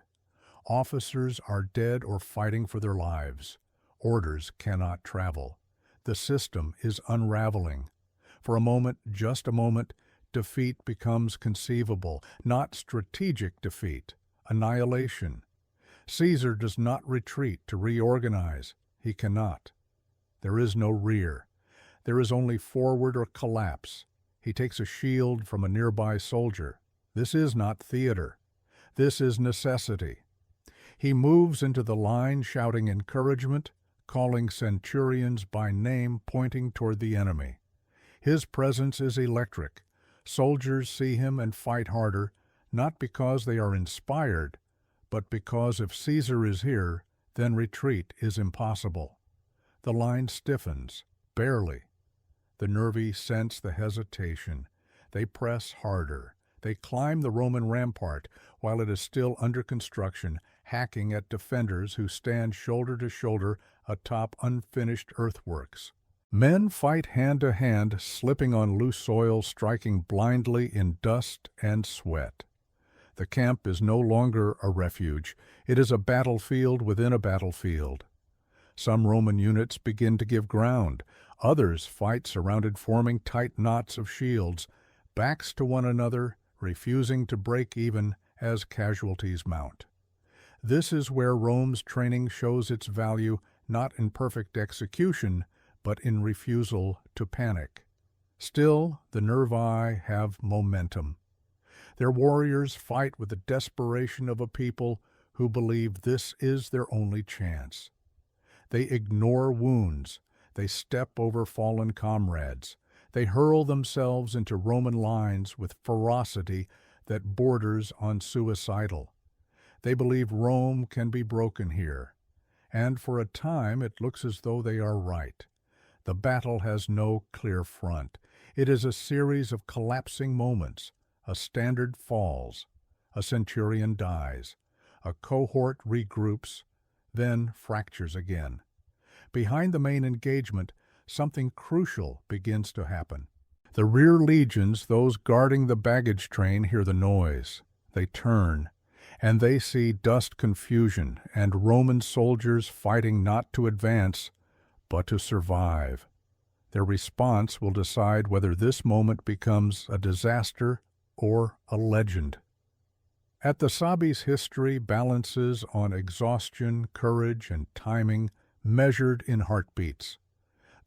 Officers are dead or fighting for their lives. Orders cannot travel. The system is unraveling. For a moment, just a moment, defeat becomes conceivable, not strategic defeat, annihilation. Caesar does not retreat to reorganize. He cannot. There is no rear. There is only forward or collapse. He takes a shield from a nearby soldier. This is not theater. This is necessity. He moves into the line shouting encouragement, calling centurions by name pointing toward the enemy. His presence is electric. Soldiers see him and fight harder, not because they are inspired, but because if Caesar is here, then retreat is impossible. The line stiffens, barely. The Nervii sense the hesitation. They press harder. They climb the Roman rampart while it is still under construction, hacking at defenders who stand shoulder to shoulder atop unfinished earthworks. Men fight hand to hand, slipping on loose soil, striking blindly in dust and sweat. The camp is no longer a refuge. It is a battlefield within a battlefield. Some Roman units begin to give ground. Others fight surrounded, forming tight knots of shields, backs to one another, refusing to break even as casualties mount. This is where Rome's training shows its value, not in perfect execution, but in refusal to panic. Still, the Nervii have momentum. Their warriors fight with the desperation of a people who believe this is their only chance. They ignore wounds. They step over fallen comrades. They hurl themselves into Roman lines with ferocity that borders on suicidal. They believe Rome can be broken here. And for a time it looks as though they are right. The battle has no clear front. It is a series of collapsing moments. A standard falls. A centurion dies. A cohort regroups, then fractures again. Behind the main engagement, something crucial begins to happen. The rear legions, those guarding the baggage train, hear the noise. They turn, and they see dust confusion and Roman soldiers fighting not to advance, but to survive. Their response will decide whether this moment becomes a disaster or a legend. At the Sabis, history balances on exhaustion, courage, and timing, measured in heartbeats.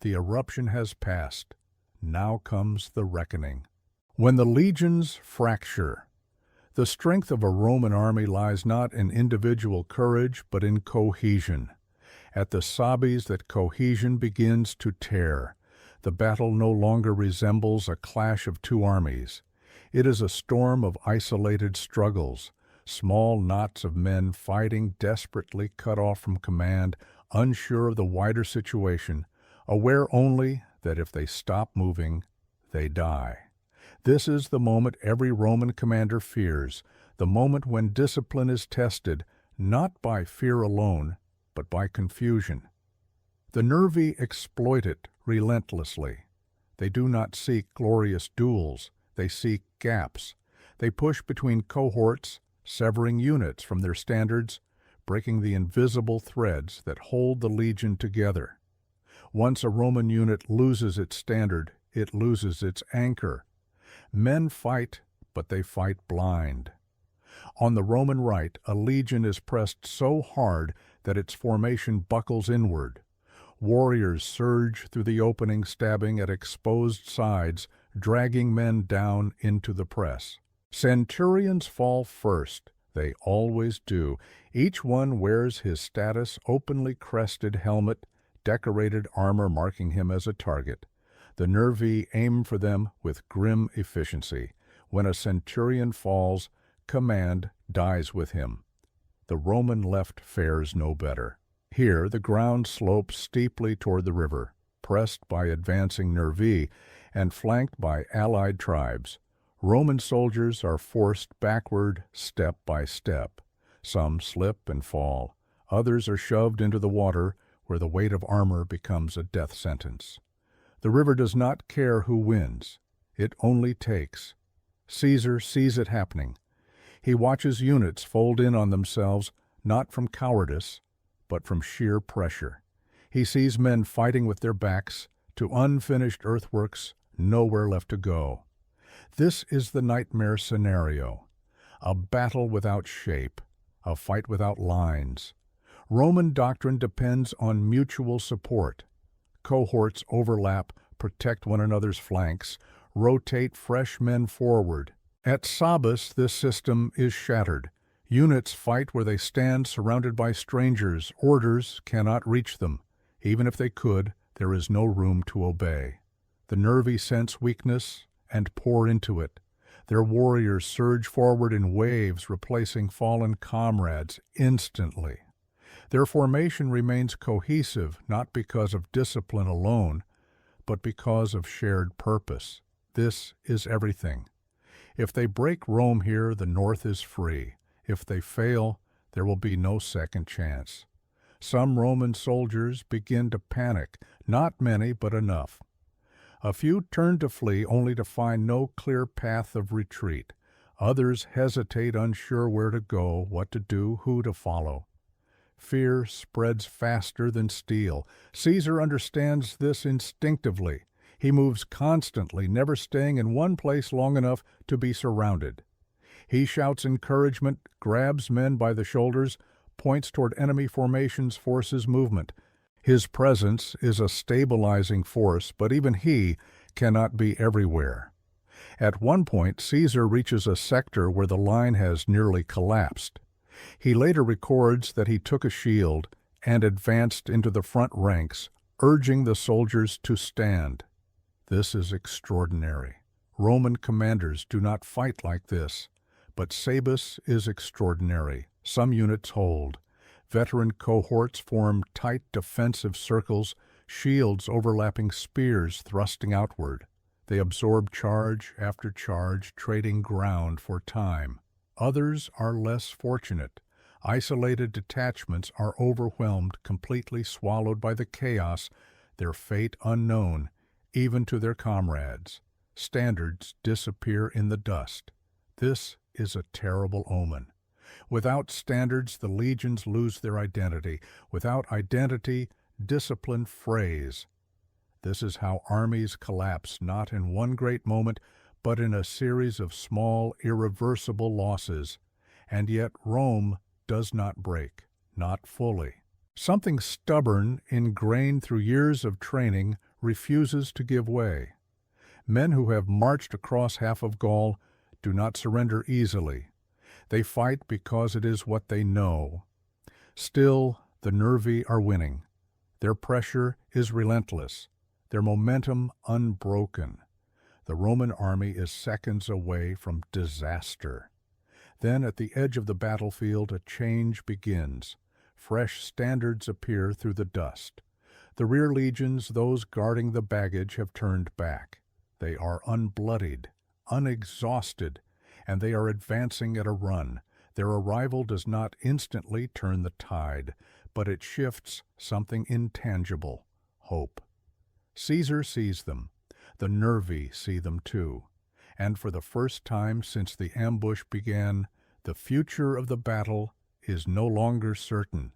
The eruption has passed. Now comes the reckoning. When the legions fracture, the strength of a Roman army lies not in individual courage, but in cohesion. At the Sabis, that cohesion begins to tear. The battle no longer resembles a clash of two armies. It is a storm of isolated struggles, small knots of men fighting desperately, cut off from command, unsure of the wider situation, aware only that if they stop moving, they die. This is the moment every Roman commander fears, the moment when discipline is tested, not by fear alone, but by confusion. The Nervii exploit it relentlessly. They do not seek glorious duels, they seek gaps. They push between cohorts, severing units from their standards, breaking the invisible threads that hold the legion together. Once a Roman unit loses its standard, it loses its anchor. Men fight, but they fight blind. On the Roman right, a legion is pressed so hard that its formation buckles inward. Warriors surge through the opening, stabbing at exposed sides, dragging men down into the press. Centurions fall first. They always do. Each one wears his status openly crested helmet, decorated armor marking him as a target. The Nervii aim for them with grim efficiency. When a centurion falls, command dies with him. The Roman left fares no better. Here the ground slopes steeply toward the river. pressed by advancing Nervii and flanked by allied tribes. Roman soldiers are forced backward step by step. Some slip and fall. Others are shoved into the water, where the weight of armor becomes a death sentence. The river does not care who wins. It only takes. Caesar sees it happening. He watches units fold in on themselves, not from cowardice, but from sheer pressure. He sees men fighting with their backs to unfinished earthworks, nowhere left to go. This is the nightmare scenario. A battle without shape, a fight without lines. Roman doctrine depends on mutual support. Cohorts overlap, protect one another's flanks, rotate fresh men forward. At Sabis, this system is shattered. Units fight where they stand surrounded by strangers. Orders cannot reach them. Even if they could, there is no room to obey. The Nervii sense weakness and pour into it. Their warriors surge forward in waves, replacing fallen comrades instantly. Their formation remains cohesive, not because of discipline alone, but because of shared purpose. This is everything. If they break Rome here, the North is free. If they fail, there will be no second chance. Some Roman soldiers begin to panic, not many, but enough. A few turn to flee only to find no clear path of retreat. Others hesitate, unsure where to go, what to do, who to follow. Fear spreads faster than steel. Caesar understands this instinctively. He moves constantly, never staying in one place long enough to be surrounded. He shouts encouragement, grabs men by the shoulders, points toward enemy formations, forces movement. His presence is a stabilizing force, but even he cannot be everywhere. At one point, Caesar reaches a sector where the line has nearly collapsed. He later records that he took a shield and advanced into the front ranks, urging the soldiers to stand. This is extraordinary. Roman commanders do not fight like this, but Sabis is extraordinary. Some units hold. Veteran cohorts form tight defensive circles, shields overlapping spears thrusting outward. They absorb charge after charge, trading ground for time. Others are less fortunate. Isolated detachments are overwhelmed, completely swallowed by the chaos, their fate unknown, even to their comrades. Standards disappear in the dust. This is a terrible omen. Without standards, the legions lose their identity. Without identity, discipline frays. This is how armies collapse, not in one great moment, but in a series of small, irreversible losses. And yet Rome does not break, not fully. Something stubborn, ingrained through years of training, refuses to give way. Men who have marched across half of Gaul do not surrender easily. They fight because it is what they know. Still, the Nervii are winning. Their pressure is relentless, their momentum unbroken. The Roman army is seconds away from disaster. Then, at the edge of the battlefield, a change begins. Fresh standards appear through the dust. The rear legions, those guarding the baggage, have turned back. They are unbloodied, unexhausted, and they are advancing at a run. Their arrival does not instantly turn the tide, but it shifts something intangible: hope. Caesar sees them. The Nervii see them too. And for the first time since the ambush began, the future of the battle is no longer certain.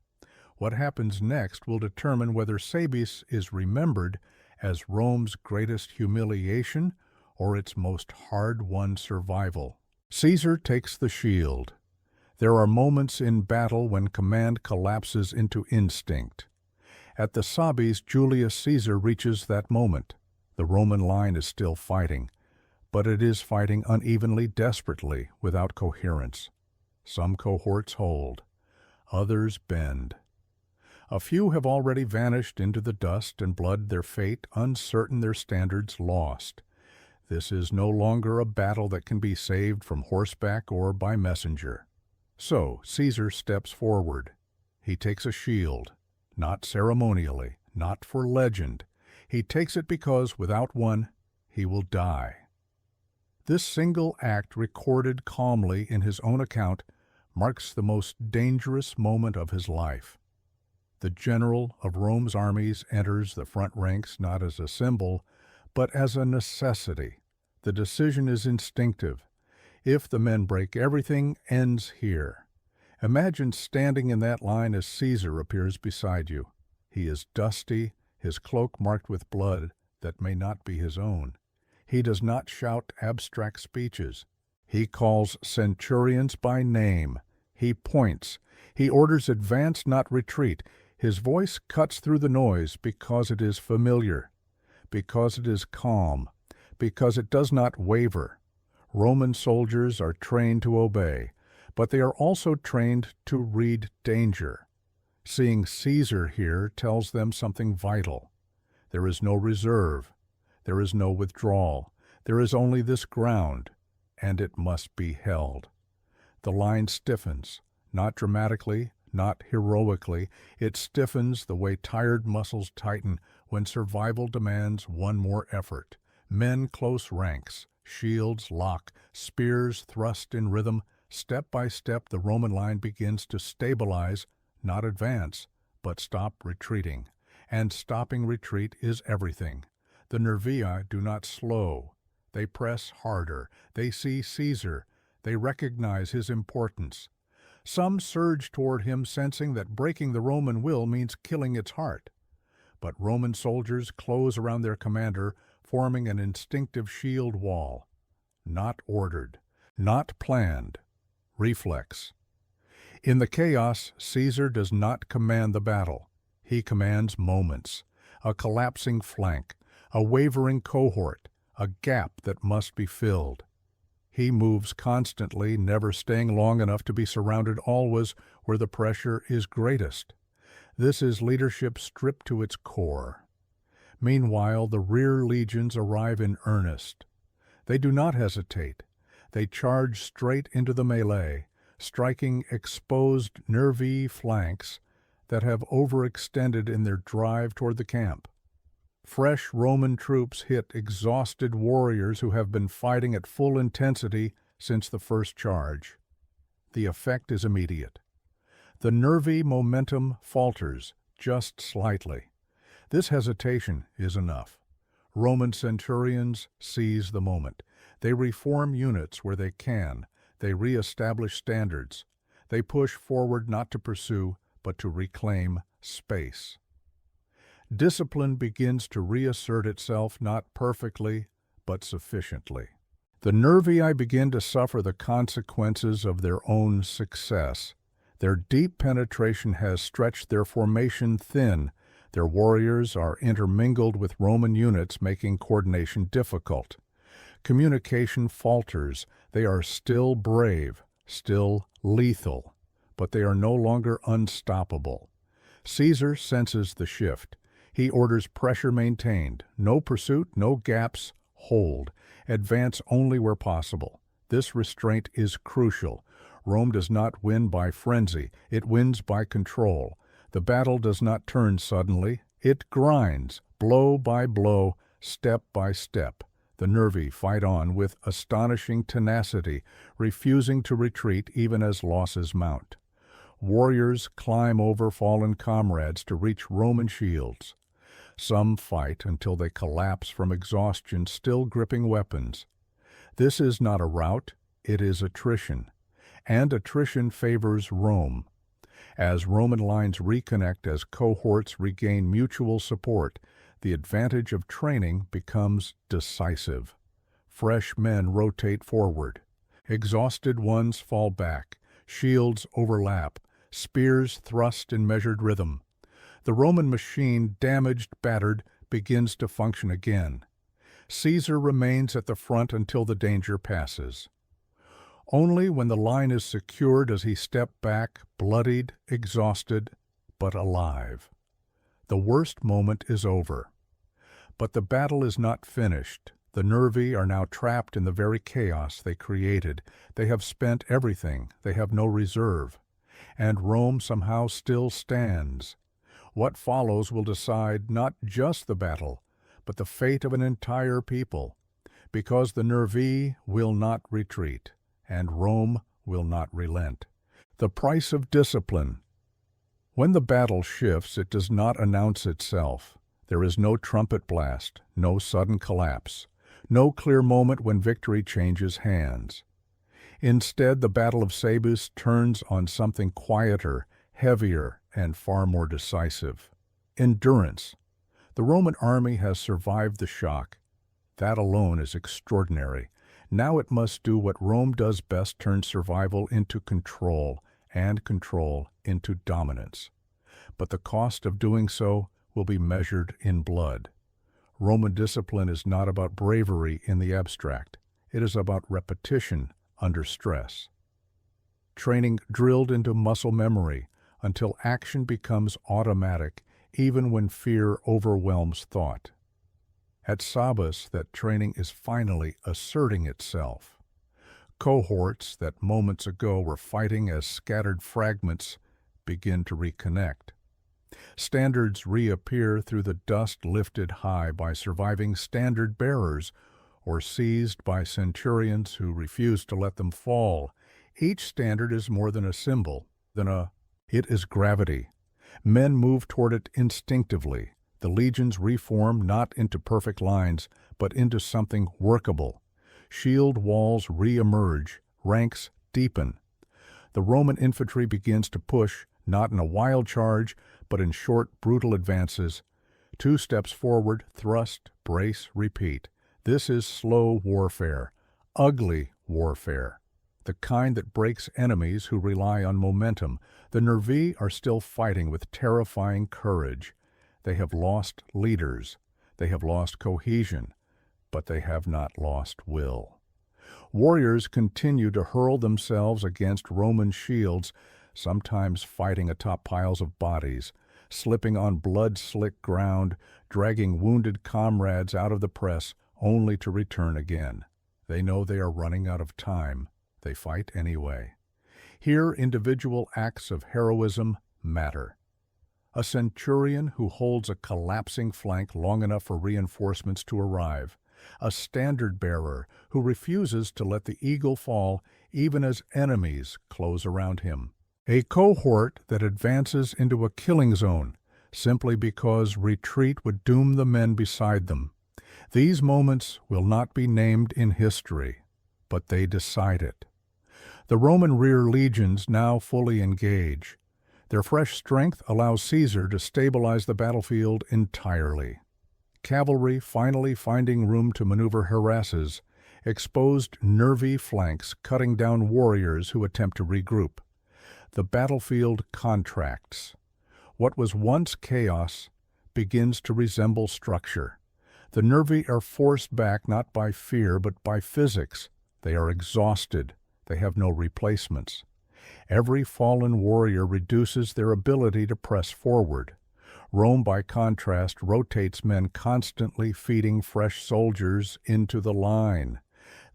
What happens next will determine whether Sabis is remembered as Rome's greatest humiliation or its most hard-won survival. Caesar takes the shield. There are moments in battle when command collapses into instinct. At the Sabis, Julius Caesar reaches that moment. The Roman line is still fighting, but it is fighting unevenly, desperately, without coherence. Some cohorts hold. Others bend. A few have already vanished into the dust and blood, their fate uncertain, their standards lost. This is no longer a battle that can be saved from horseback or by messenger. So Caesar steps forward. He takes a shield, not ceremonially, not for legend. He takes it because, without one, he will die. This single act, recorded calmly in his own account, marks the most dangerous moment of his life. The general of Rome's armies enters the front ranks not as a symbol, but as a necessity. The decision is instinctive. If the men break, everything ends here. Imagine standing in that line as Caesar appears beside you. He is dusty, his cloak marked with blood that may not be his own. He does not shout abstract speeches. He calls centurions by name. He points. He orders advance, not retreat. His voice cuts through the noise because it is familiar, because it is calm, because it does not waver. Roman soldiers are trained to obey, but they are also trained to read danger. Seeing Caesar here tells them something vital. There is no reserve. There is no withdrawal. There is only this ground, and it must be held. The line stiffens, not dramatically, not heroically. It stiffens the way tired muscles tighten when survival demands one more effort. Men close ranks, shields lock, spears thrust in rhythm. Step by step, the Roman line begins to stabilize, not advance, but stop retreating. And stopping retreat is everything. The Nervii do not slow. They press harder. They see Caesar. They recognize his importance. Some surge toward him, sensing that breaking the Roman will means killing its heart. But Roman soldiers close around their commander, forming an instinctive shield wall. Not ordered, not planned. Reflex. In the chaos, Caesar does not command the battle. He commands moments, a collapsing flank, a wavering cohort, a gap that must be filled. He moves constantly, never staying long enough to be surrounded, always where the pressure is greatest. This is leadership stripped to its core. Meanwhile, the rear legions arrive in earnest. They do not hesitate. They charge straight into the melee, striking exposed Nervii flanks that have overextended in their drive toward the camp. Fresh Roman troops hit exhausted warriors who have been fighting at full intensity since the first charge. The effect is immediate. The Nervii momentum falters just slightly. This hesitation is enough. Roman centurions seize the moment. They reform units where they can. They reestablish standards. They push forward not to pursue, but to reclaim space. Discipline begins to reassert itself, not perfectly, but sufficiently. The Nervii begin to suffer the consequences of their own success. Their deep penetration has stretched their formation thin. Their warriors are intermingled with Roman units, making coordination difficult. Communication falters. They are still brave, still lethal, but they are no longer unstoppable. Caesar senses the shift. He orders pressure maintained. No pursuit, no gaps, hold. Advance only where possible. This restraint is crucial. Rome does not win by frenzy. It wins by control. The battle does not turn suddenly. It grinds, blow by blow, step by step. The Nervii fight on with astonishing tenacity, refusing to retreat even as losses mount. Warriors climb over fallen comrades to reach Roman shields. Some fight until they collapse from exhaustion, still gripping weapons. This is not a rout, it is attrition. And attrition favors Rome. As Roman lines reconnect, as cohorts regain mutual support, the advantage of training becomes decisive. Fresh men rotate forward. Exhausted ones fall back. Shields overlap. Spears thrust in measured rhythm. The Roman machine, damaged, battered, begins to function again. Caesar remains at the front until the danger passes. Only when the line is secure does he step back, bloodied, exhausted, but alive. The worst moment is over. But the battle is not finished. The Nervii are now trapped in the very chaos they created. They have spent everything. They have no reserve. And Rome somehow still stands. What follows will decide not just the battle, but the fate of an entire people, because the Nervii will not retreat, and Rome will not relent. The price of discipline. When the battle shifts, it does not announce itself. There is no trumpet blast, no sudden collapse, no clear moment when victory changes hands. Instead, the Battle of Sabis turns on something quieter, heavier, and far more decisive. Endurance. The Roman army has survived the shock. That alone is extraordinary. Now it must do what Rome does best: turn survival into control, and control into dominance. But the cost of doing so will be measured in blood. Roman discipline is not about bravery in the abstract. It is about repetition under stress. Training drilled into muscle memory until action becomes automatic, even when fear overwhelms thought. At Sabis, that training is finally asserting itself. Cohorts that moments ago were fighting as scattered fragments begin to reconnect. Standards reappear through the dust lifted high by surviving standard bearers or seized by centurions who refuse to let them fall. Each standard is more than a symbol, it is gravity. Men move toward it instinctively. The legions reform not into perfect lines, but into something workable. Shield walls re-emerge, ranks deepen. The Roman infantry begins to push, not in a wild charge, but in short, brutal advances. 2 steps forward, thrust, brace, repeat. This is slow warfare, ugly warfare, the kind that breaks enemies who rely on momentum. The Nervii are still fighting with terrifying courage. They have lost leaders, they have lost cohesion, but they have not lost will. Warriors continue to hurl themselves against Roman shields, sometimes fighting atop piles of bodies, slipping on blood-slick ground, dragging wounded comrades out of the press, only to return again. They know they are running out of time. They fight anyway. Here, individual acts of heroism matter. A centurion who holds a collapsing flank long enough for reinforcements to arrive. A standard-bearer who refuses to let the eagle fall even as enemies close around him. A cohort that advances into a killing zone simply because retreat would doom the men beside them. These moments will not be named in history, but they decide it. The Roman rear legions now fully engage. Their fresh strength allows Caesar to stabilize the battlefield entirely. Cavalry, finally finding room to maneuver, harasses. Exposed Nervii flanks, cutting down warriors who attempt to regroup. The battlefield contracts. What was once chaos begins to resemble structure. The Nervii are forced back not by fear but by physics. They are exhausted. They have no replacements. Every fallen warrior reduces their ability to press forward. Rome, by contrast, rotates men, constantly feeding fresh soldiers into the line.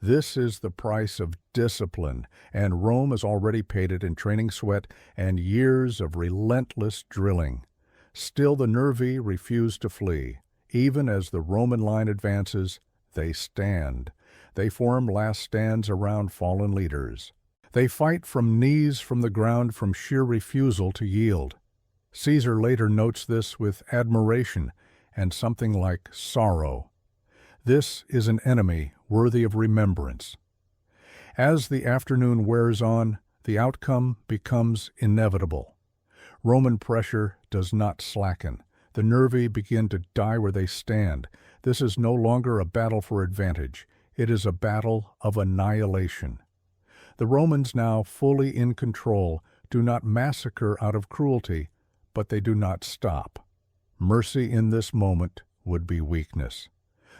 This is the price of discipline, and Rome has already paid it in training sweat and years of relentless drilling. Still, the Nervii refuse to flee. Even as the Roman line advances, they stand. They form last stands around fallen leaders. They fight from knees from the ground, from sheer refusal to yield. Caesar later notes this with admiration and something like sorrow. This is an enemy worthy of remembrance. As the afternoon wears on, the outcome becomes inevitable. Roman pressure does not slacken. The Nervii begin to die where they stand. This is no longer a battle for advantage. It is a battle of annihilation. The Romans, now fully in control, do not massacre out of cruelty, but they do not stop. Mercy in this moment would be weakness.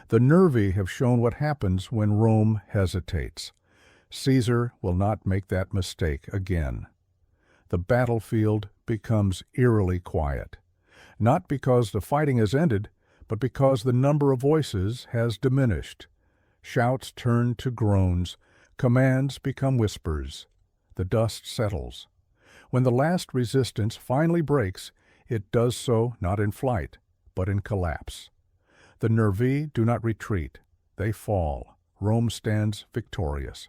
The Nervii have shown what happens when Rome hesitates. Caesar will not make that mistake again. The battlefield becomes eerily quiet, not because the fighting has ended, but because the number of voices has diminished. Shouts turn to groans, commands become whispers. The dust settles. When the last resistance finally breaks, it does so not in flight, but in collapse. The Nervii do not retreat. They fall. Rome stands victorious.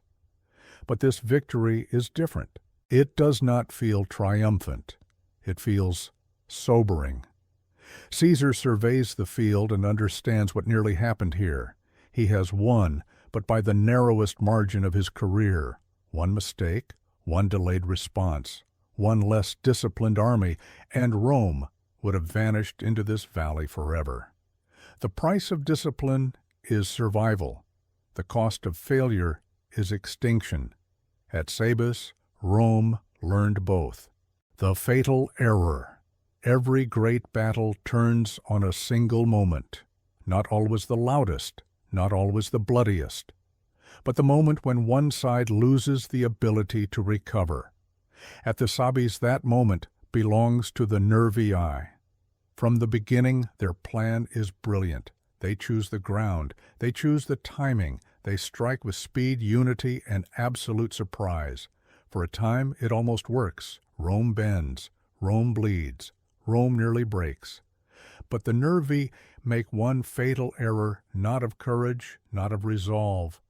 But this victory is different. It does not feel triumphant. It feels sobering. Caesar surveys the field and understands what nearly happened here. He has won, but by the narrowest margin of his career. One mistake, one delayed response, one less disciplined army, and Rome would have vanished into this valley forever. The price of discipline is survival. The cost of failure is extinction. At Sabis, Rome learned both. The fatal error. Every great battle turns on a single moment. Not always the loudest, not always the bloodiest, but the moment when one side loses the ability to recover. At the Sabis, that moment belongs to the Nervii. From the beginning, their plan is brilliant. They choose the ground, they choose the timing, they strike with speed, unity, and absolute surprise. For a time, it almost works. Rome bends, Rome bleeds, Rome nearly breaks. But the Nervii make one fatal error, not of courage, not of resolve,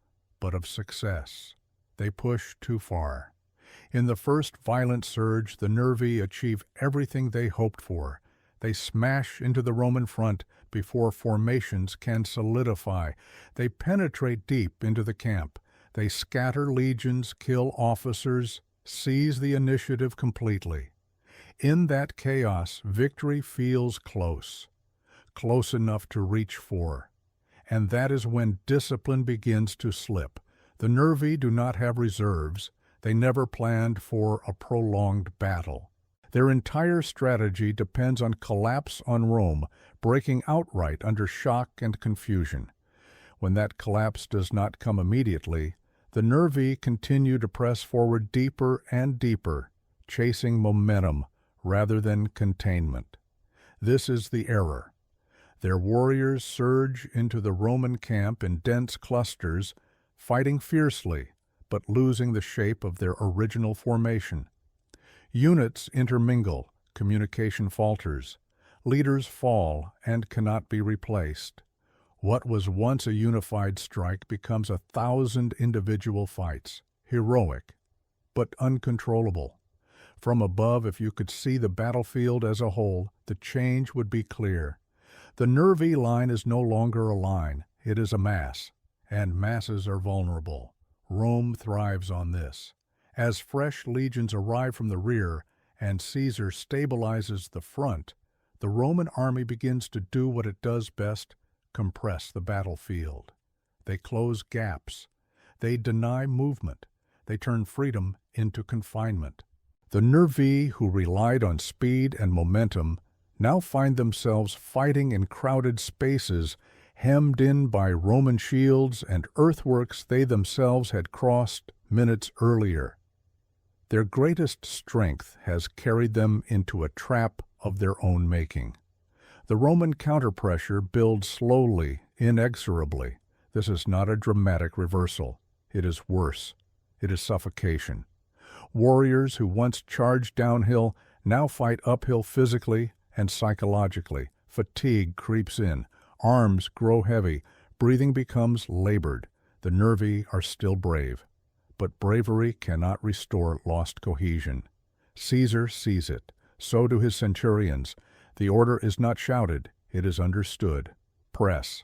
but of success. They push too far. In the first violent surge, the Nervii achieve everything they hoped for. They smash into the Roman front before formations can solidify. They penetrate deep into the camp. They scatter legions, kill officers, seize the initiative completely. In that chaos, victory feels close, close enough to reach for. And that is when discipline begins to slip. The Nervii do not have reserves. They never planned for a prolonged battle. Their entire strategy depends on collapse on Rome, breaking outright under shock and confusion. When that collapse does not come immediately, the Nervii continue to press forward deeper and deeper, chasing momentum rather than containment. This is the error. Their warriors surge into the Roman camp in dense clusters, fighting fiercely, but losing the shape of their original formation. Units intermingle, communication falters, leaders fall and cannot be replaced. What was once a unified strike becomes 1,000 individual fights, heroic, but uncontrollable. From above, if you could see the battlefield as a whole, the change would be clear. The Nervii line is no longer a line, it is a mass, and masses are vulnerable. Rome thrives on this. As fresh legions arrive from the rear and Caesar stabilizes the front, the Roman army begins to do what it does best: compress the battlefield. They close gaps. They deny movement. They turn freedom into confinement. The Nervii, who relied on speed and momentum, now find themselves fighting in crowded spaces, hemmed in by Roman shields and earthworks they themselves had crossed minutes earlier. Their greatest strength has carried them into a trap of their own making. The Roman counterpressure builds slowly, inexorably. This is not a dramatic reversal. It is worse. It is suffocation. Warriors who once charged downhill now fight uphill physically and psychologically. Fatigue creeps in. Arms grow heavy. Breathing becomes labored. The Nervii are still brave. But bravery cannot restore lost cohesion. Caesar sees it. So do his centurions. The order is not shouted. It is understood. Press.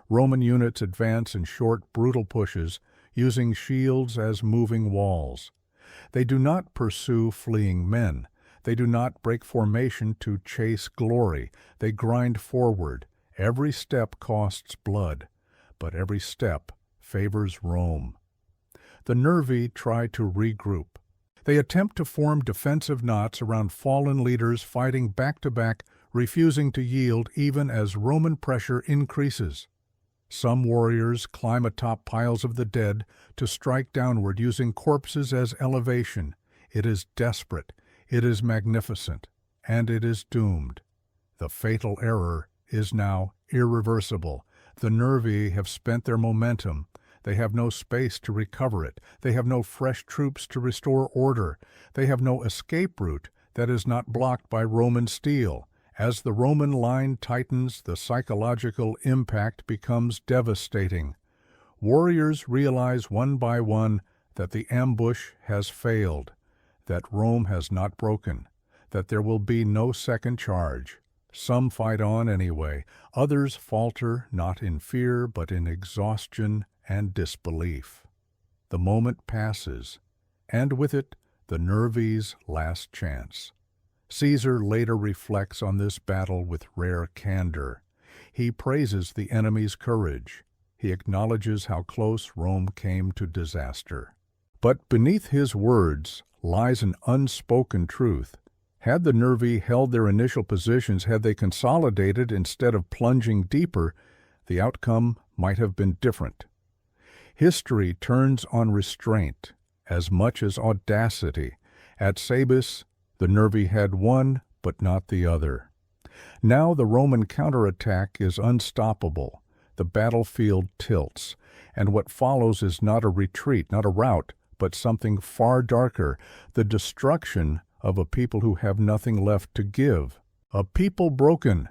Roman units advance in short, brutal pushes, using shields as moving walls. They do not pursue fleeing men. They do not break formation to chase glory. They grind forward. Every step costs blood, but every step favors Rome. The Nervii try to regroup. They attempt to form defensive knots around fallen leaders fighting back-to-back, refusing to yield even as Roman pressure increases. Some warriors climb atop piles of the dead to strike downward using corpses as elevation. It is desperate, it is magnificent, and it is doomed. The fatal error is now irreversible. The Nervii have spent their momentum. They have no space to recover it. They have no fresh troops to restore order. They have no escape route that is not blocked by Roman steel. As the Roman line tightens, the psychological impact becomes devastating. Warriors realize one by one that the ambush has failed, that Rome has not broken, that there will be no second charge. Some fight on anyway, others falter not in fear but in exhaustion and disbelief. The moment passes, and with it the Nervii's last chance. Caesar later reflects on this battle with rare candor. He praises the enemy's courage. He acknowledges how close Rome came to disaster. But beneath his words lies an unspoken truth. Had the Nervii held their initial positions, had they consolidated instead of plunging deeper, the outcome might have been different. History turns on restraint as much as audacity. At Sabis, the Nervii had one, but not the other. Now the Roman counterattack is unstoppable. The battlefield tilts, and what follows is not a retreat, not a rout, but something far darker, the destruction of a people who have nothing left to give, a people broken.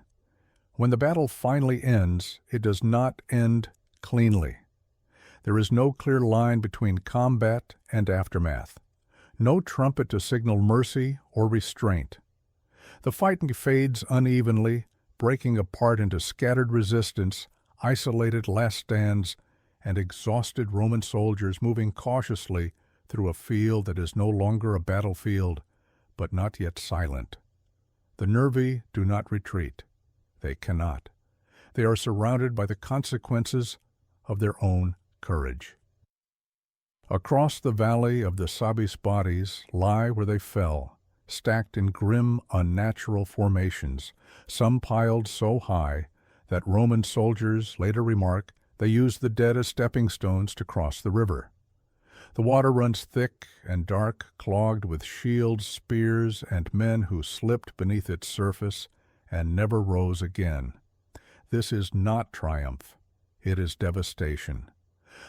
When the battle finally ends, it does not end cleanly. There is no clear line between combat and aftermath, no trumpet to signal mercy or restraint. The fighting fades unevenly, breaking apart into scattered resistance, isolated last stands, and exhausted Roman soldiers moving cautiously through a field that is no longer a battlefield, but not yet silent. The Nervii do not retreat. They cannot. They are surrounded by the consequences of their own courage. Across the valley of the Sabis bodies lie where they fell, stacked in grim, unnatural formations, some piled so high that Roman soldiers later remark they used the dead as stepping stones to cross the river. The water runs thick and dark, clogged with shields, spears, and men who slipped beneath its surface and never rose again. This is not triumph. It is devastation.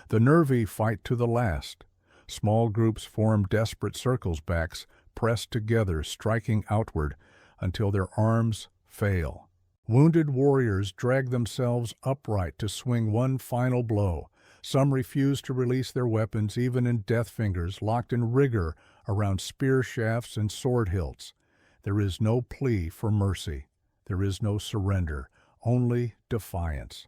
The Nervii fight to the last. Small groups form desperate circles backs, pressed together, striking outward until their arms fail. Wounded warriors drag themselves upright to swing one final blow. Some refuse to release their weapons, even in death fingers, locked in rigor around spear shafts and sword hilts. There is no plea for mercy. There is no surrender, only defiance.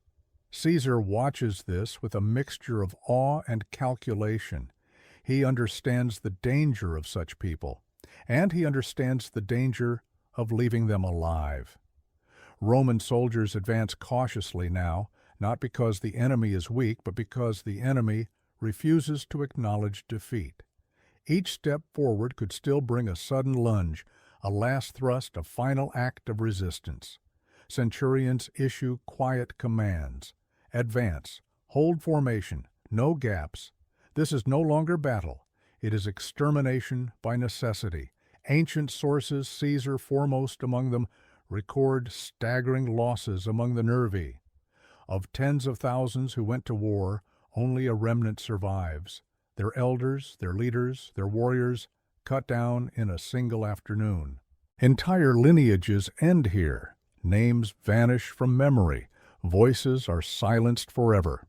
Caesar watches this with a mixture of awe and calculation. He understands the danger of such people, and he understands the danger of leaving them alive. Roman soldiers advance cautiously now, not because the enemy is weak, but because the enemy refuses to acknowledge defeat. Each step forward could still bring a sudden lunge, a last thrust, a final act of resistance. Centurions issue quiet commands. Advance. Hold formation. No gaps. This is no longer battle. It is extermination by necessity. Ancient sources, Caesar foremost among them, record staggering losses among the Nervii. Of tens of thousands who went to war, only a remnant survives. Their elders, their leaders, their warriors, cut down in a single afternoon. Entire lineages end here. Names vanish from memory. Voices are silenced forever.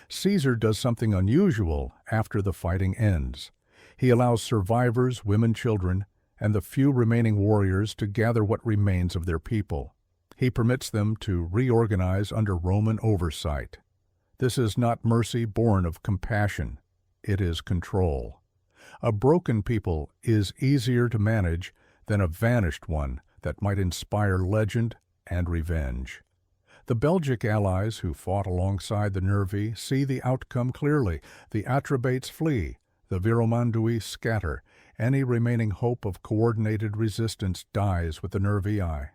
Caesar does something unusual after the fighting ends. He allows survivors, women, children, and the few remaining warriors to gather what remains of their people. He permits them to reorganize under Roman oversight. This is not mercy born of compassion. It is control. A broken people is easier to manage than a vanished one that might inspire legend and revenge. The Belgic allies who fought alongside the Nervii see the outcome clearly. The Atrebates flee, the Viromandui scatter. Any remaining hope of coordinated resistance dies with the Nervii.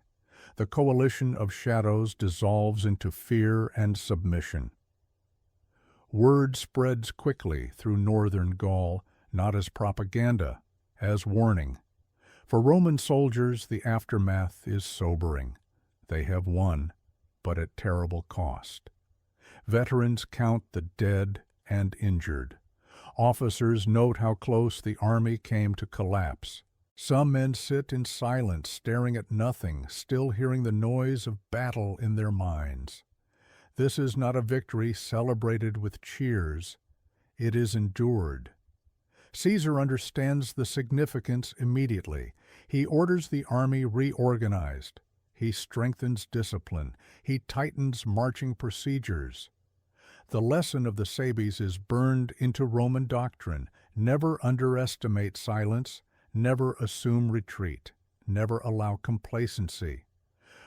The coalition of shadows dissolves into fear and submission. Word spreads quickly through northern Gaul, not as propaganda, as warning. For Roman soldiers, the aftermath is sobering. They have won, but at terrible cost. Veterans count the dead and injured. Officers note how close the army came to collapse. Some men sit in silence, staring at nothing, still hearing the noise of battle in their minds. This is not a victory celebrated with cheers. It is endured. Caesar understands the significance immediately. He orders the army reorganized. He strengthens discipline. He tightens marching procedures. The lesson of the Sabis is burned into Roman doctrine. Never underestimate silence. Never assume retreat. Never allow complacency.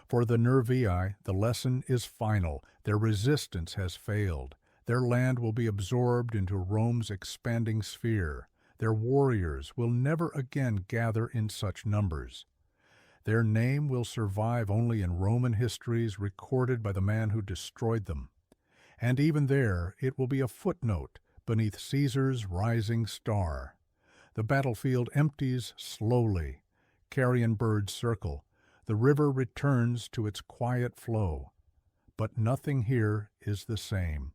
For the Nervii, the lesson is final. Their resistance has failed. Their land will be absorbed into Rome's expanding sphere. Their warriors will never again gather in such numbers. Their name will survive only in Roman histories recorded by the man who destroyed them. And even there, it will be a footnote beneath Caesar's rising star. The battlefield empties slowly. Carrion birds circle. The river returns to its quiet flow. But nothing here is the same.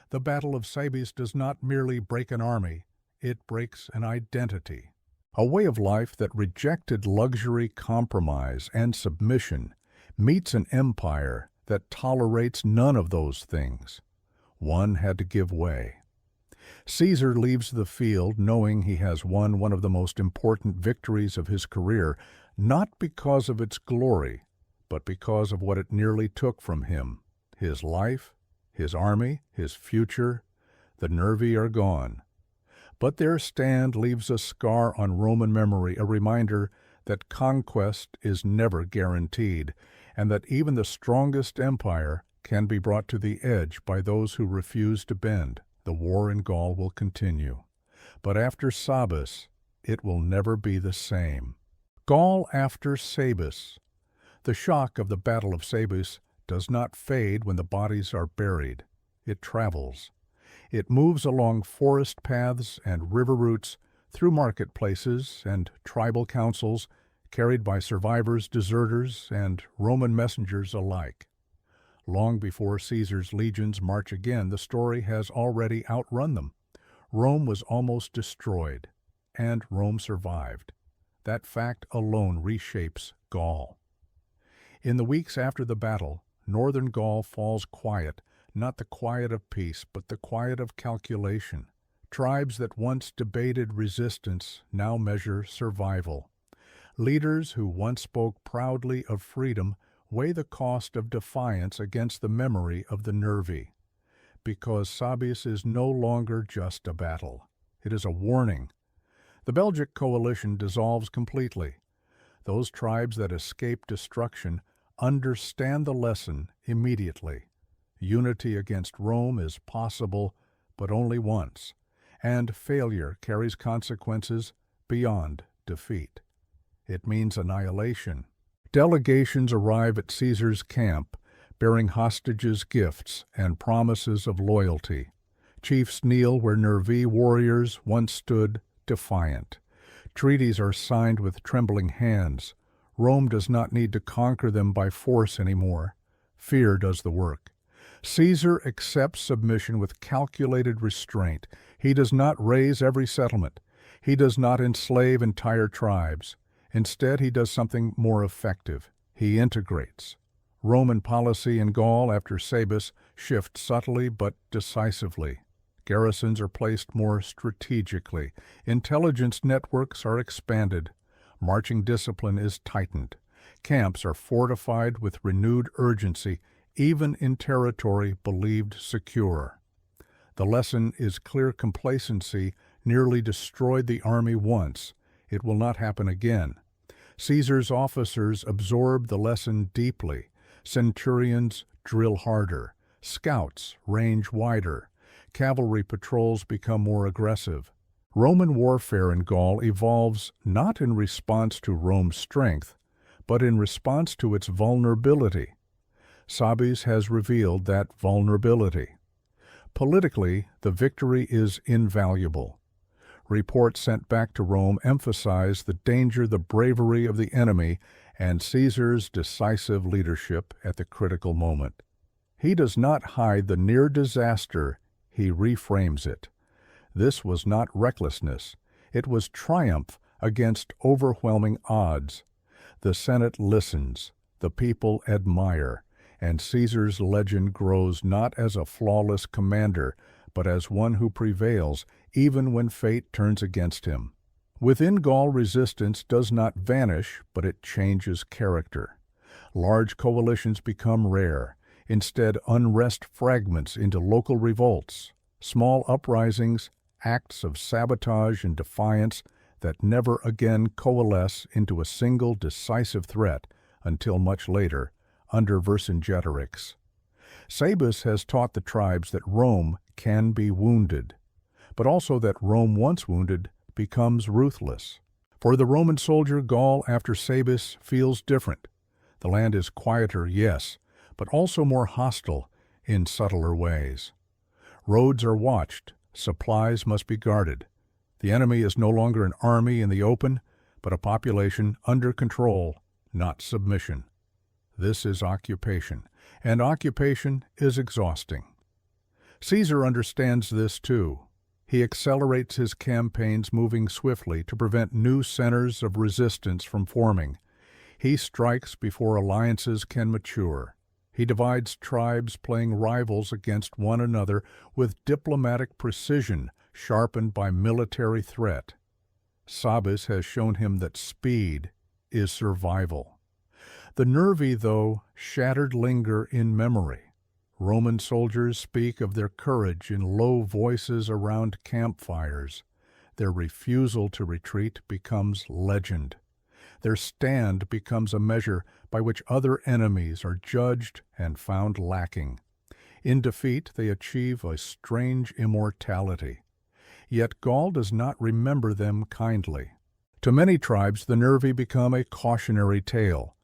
The Battle of Sabis does not merely break an army, it breaks an identity. A way of life that rejected luxury, compromise, and submission meets an empire that tolerates none of those things. One had to give way. Caesar leaves the field knowing he has won one of the most important victories of his career, not because of its glory, but because of what it nearly took from him. His life, his army, his future. The Nervii are gone. But their stand leaves a scar on Roman memory, a reminder that conquest is never guaranteed, and that even the strongest empire can be brought to the edge by those who refuse to bend. The war in Gaul will continue. But after Sabis, it will never be the same. Gaul after Sabis. The shock of the Battle of Sabis does not fade when the bodies are buried. It travels. It moves along forest paths and river routes, through marketplaces and tribal councils, carried by survivors, deserters, and Roman messengers alike. Long before Caesar's legions march again, the story has already outrun them. Rome was almost destroyed, and Rome survived. That fact alone reshapes Gaul. In the weeks after the battle, northern Gaul falls quiet, not the quiet of peace, but the quiet of calculation. Tribes that once debated resistance now measure survival. Leaders who once spoke proudly of freedom weigh the cost of defiance against the memory of the Nervii. Because Sabis is no longer just a battle. It is a warning. The Belgic coalition dissolves completely. Those tribes that escape destruction understand the lesson immediately. Unity against Rome is possible, but only once, and failure carries consequences beyond defeat. It means annihilation. Delegations arrive at Caesar's camp, bearing hostages' gifts and promises of loyalty. Chiefs kneel where Nervii warriors once stood defiant. Treaties are signed with trembling hands. Rome does not need to conquer them by force anymore. Fear does the work. Caesar accepts submission with calculated restraint. He does not raise every settlement. He does not enslave entire tribes. Instead, he does something more effective. He integrates. Roman policy in Gaul after Sabis shifts subtly but decisively. Garrisons are placed more strategically. Intelligence networks are expanded. Marching discipline is tightened. Camps are fortified with renewed urgency, even in territory believed secure. The lesson is clear: complacency nearly destroyed the army once. It will not happen again. Caesar's officers absorb the lesson deeply. Centurions drill harder. Scouts range wider. Cavalry patrols become more aggressive. Roman warfare in Gaul evolves not in response to Rome's strength, but in response to its vulnerability. Sabis has revealed that vulnerability. Politically, the victory is invaluable. Reports sent back to Rome emphasize the danger, the bravery of the enemy, and Caesar's decisive leadership at the critical moment. He does not hide the near disaster, he reframes it. This was not recklessness. It was triumph Against overwhelming odds, the Senate listens, the people admire, and Caesar's legend grows not as a flawless commander, but as one who prevails even when fate turns against him. Within Gaul, resistance does not vanish, but it changes character. Large coalitions become rare. Instead, unrest fragments into local revolts, small uprisings, acts of sabotage and defiance that never again coalesce into a single decisive threat until much later, under Vercingetorix. Sabis has taught the tribes that Rome can be wounded, but also that Rome once wounded becomes ruthless. For the Roman soldier, Gaul after Sabis feels different. The land is quieter, yes, but also more hostile in subtler ways. Roads are watched, supplies must be guarded. The enemy is no longer an army in the open, but a population under control, not submission. This is occupation, and occupation is exhausting. Caesar understands this too. He accelerates his campaigns, moving swiftly to prevent new centers of resistance from forming. He strikes before alliances can mature. He divides tribes playing rivals against one another with diplomatic precision sharpened by military threat. Sabis has shown him that speed is survival. The Nervii, though, shattered linger in memory. Roman soldiers speak of their courage in low voices around campfires. Their refusal to retreat becomes legend. Their stand becomes a measure by which other enemies are judged and found lacking. In defeat, they achieve a strange immortality. Yet Gaul does not remember them kindly. To many tribes, the Nervii become a cautionary tale.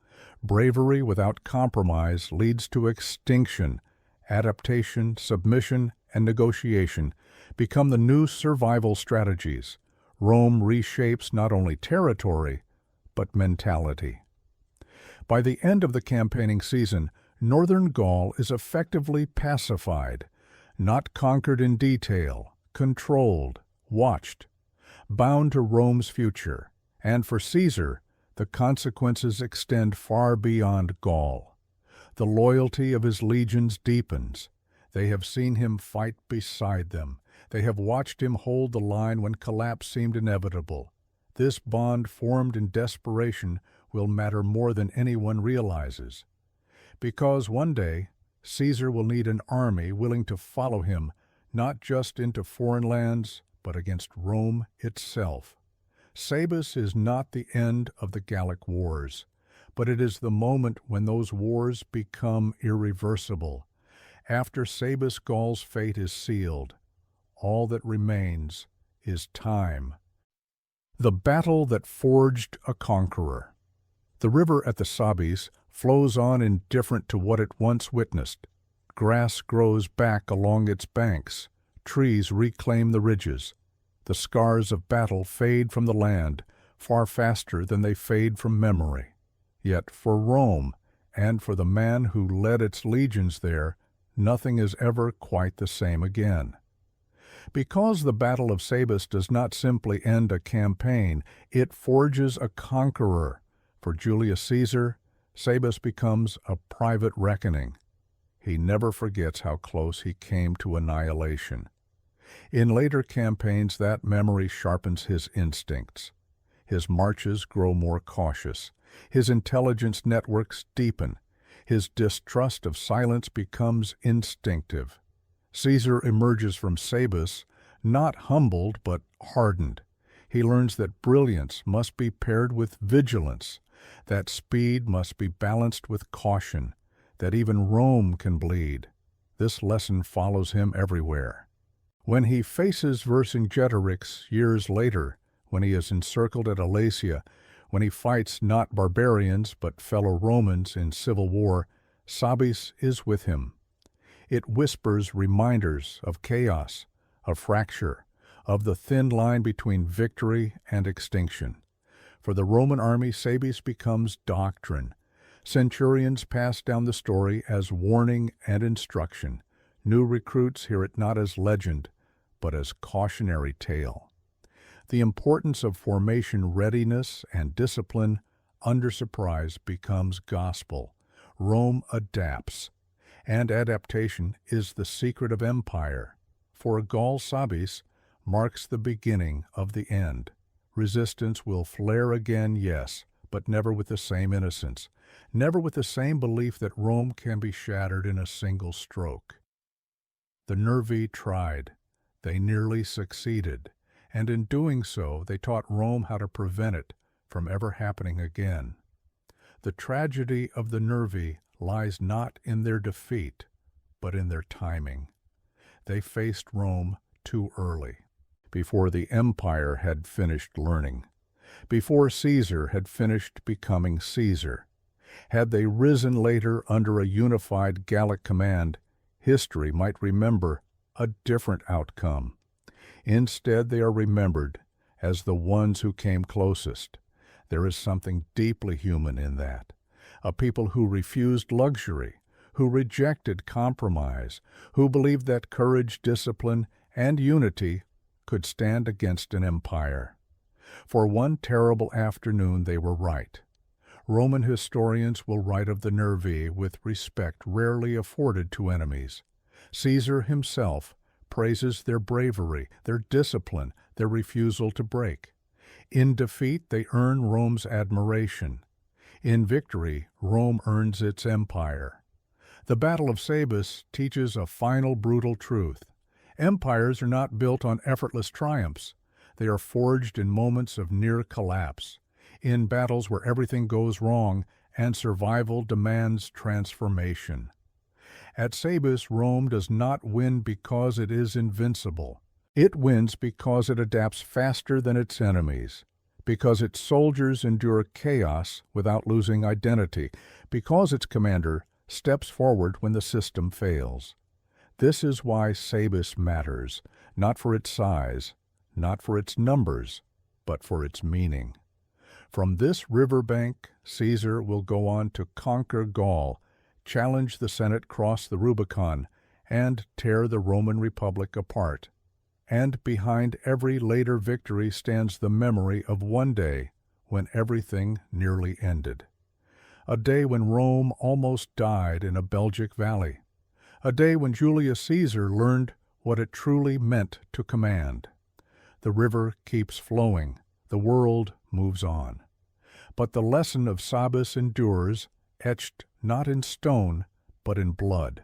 Bravery without compromise leads to extinction. Adaptation, submission, and negotiation become the new survival strategies. Rome reshapes not only territory, but mentality. By the end of the campaigning season, northern Gaul is effectively pacified, not conquered in detail, controlled, watched, bound to Rome's future, and for Caesar, the consequences extend far beyond Gaul. The loyalty of his legions deepens. They have seen him fight beside them. They have watched him hold the line when collapse seemed inevitable. This bond formed in desperation will matter more than anyone realizes. Because one day, Caesar will need an army willing to follow him, not just into foreign lands, but against Rome itself. Sabis is not the end of the Gallic Wars, but it is the moment when those wars become irreversible. After Sabis, Gaul's fate is sealed. All that remains is time. The battle that forged a conqueror. The river at the Sabis flows on indifferent to what it once witnessed. Grass grows back along its banks. Trees reclaim the ridges. The scars of battle fade from the land far faster than they fade from memory. Yet for Rome, and for the man who led its legions there, nothing is ever quite the same again. Because the Battle of Sabis does not simply end a campaign, it forges a conqueror. For Julius Caesar, Sabis becomes a private reckoning. He never forgets how close he came to annihilation. In later campaigns, that memory sharpens his instincts. His marches grow more cautious. His intelligence networks deepen. His distrust of silence becomes instinctive. Caesar emerges from Sabis not humbled but hardened. He learns that brilliance must be paired with vigilance, that speed must be balanced with caution, that even Rome can bleed. This lesson follows him everywhere. When he faces Vercingetorix years later, when he is encircled at Alesia, when he fights not barbarians but fellow Romans in civil war, Sabis is with him. It whispers reminders of chaos, of fracture, of the thin line between victory and extinction. For the Roman army, Sabis becomes doctrine. Centurions pass down the story as warning and instruction. New recruits hear it not as legend, but as cautionary tale. The importance of formation readiness and discipline under surprise becomes gospel. Rome adapts, and adaptation is the secret of empire. For Gaul Sabis marks the beginning of the end. Resistance will flare again, yes, but never with the same innocence, never with the same belief that Rome can be shattered in a single stroke. The Nervii tried. They nearly succeeded, and in doing so they taught Rome how to prevent it from ever happening again. The tragedy of the Nervii lies not in their defeat, but in their timing. They faced Rome too early, before the empire had finished learning, before Caesar had finished becoming Caesar. Had they risen later under a unified Gallic command, history might remember a different outcome. Instead, they are remembered as the ones who came closest. There is something deeply human in that. A people who refused luxury, who rejected compromise, who believed that courage, discipline, and unity could stand against an empire. For one terrible afternoon they were right. Roman historians will write of the Nervii with respect rarely afforded to enemies. Caesar himself praises their bravery, their discipline, their refusal to break. In defeat, they earn Rome's admiration. In victory, Rome earns its empire. The Battle of Sabis teaches a final brutal truth. Empires are not built on effortless triumphs. They are forged in moments of near collapse, in battles where everything goes wrong and survival demands transformation. At Sabis, Rome does not win because it is invincible. It wins because it adapts faster than its enemies, because its soldiers endure chaos without losing identity, because its commander steps forward when the system fails. This is why Sabis matters, not for its size, not for its numbers, but for its meaning. From this riverbank, Caesar will go on to conquer Gaul, challenge the Senate cross the Rubicon, and tear the Roman Republic apart. And behind every later victory stands the memory of one day when everything nearly ended. A day when Rome almost died in a Belgic valley. A day when Julius Caesar learned what it truly meant to command. The river keeps flowing. The world moves on. But the lesson of Sabis endures, etched not in stone, but in blood.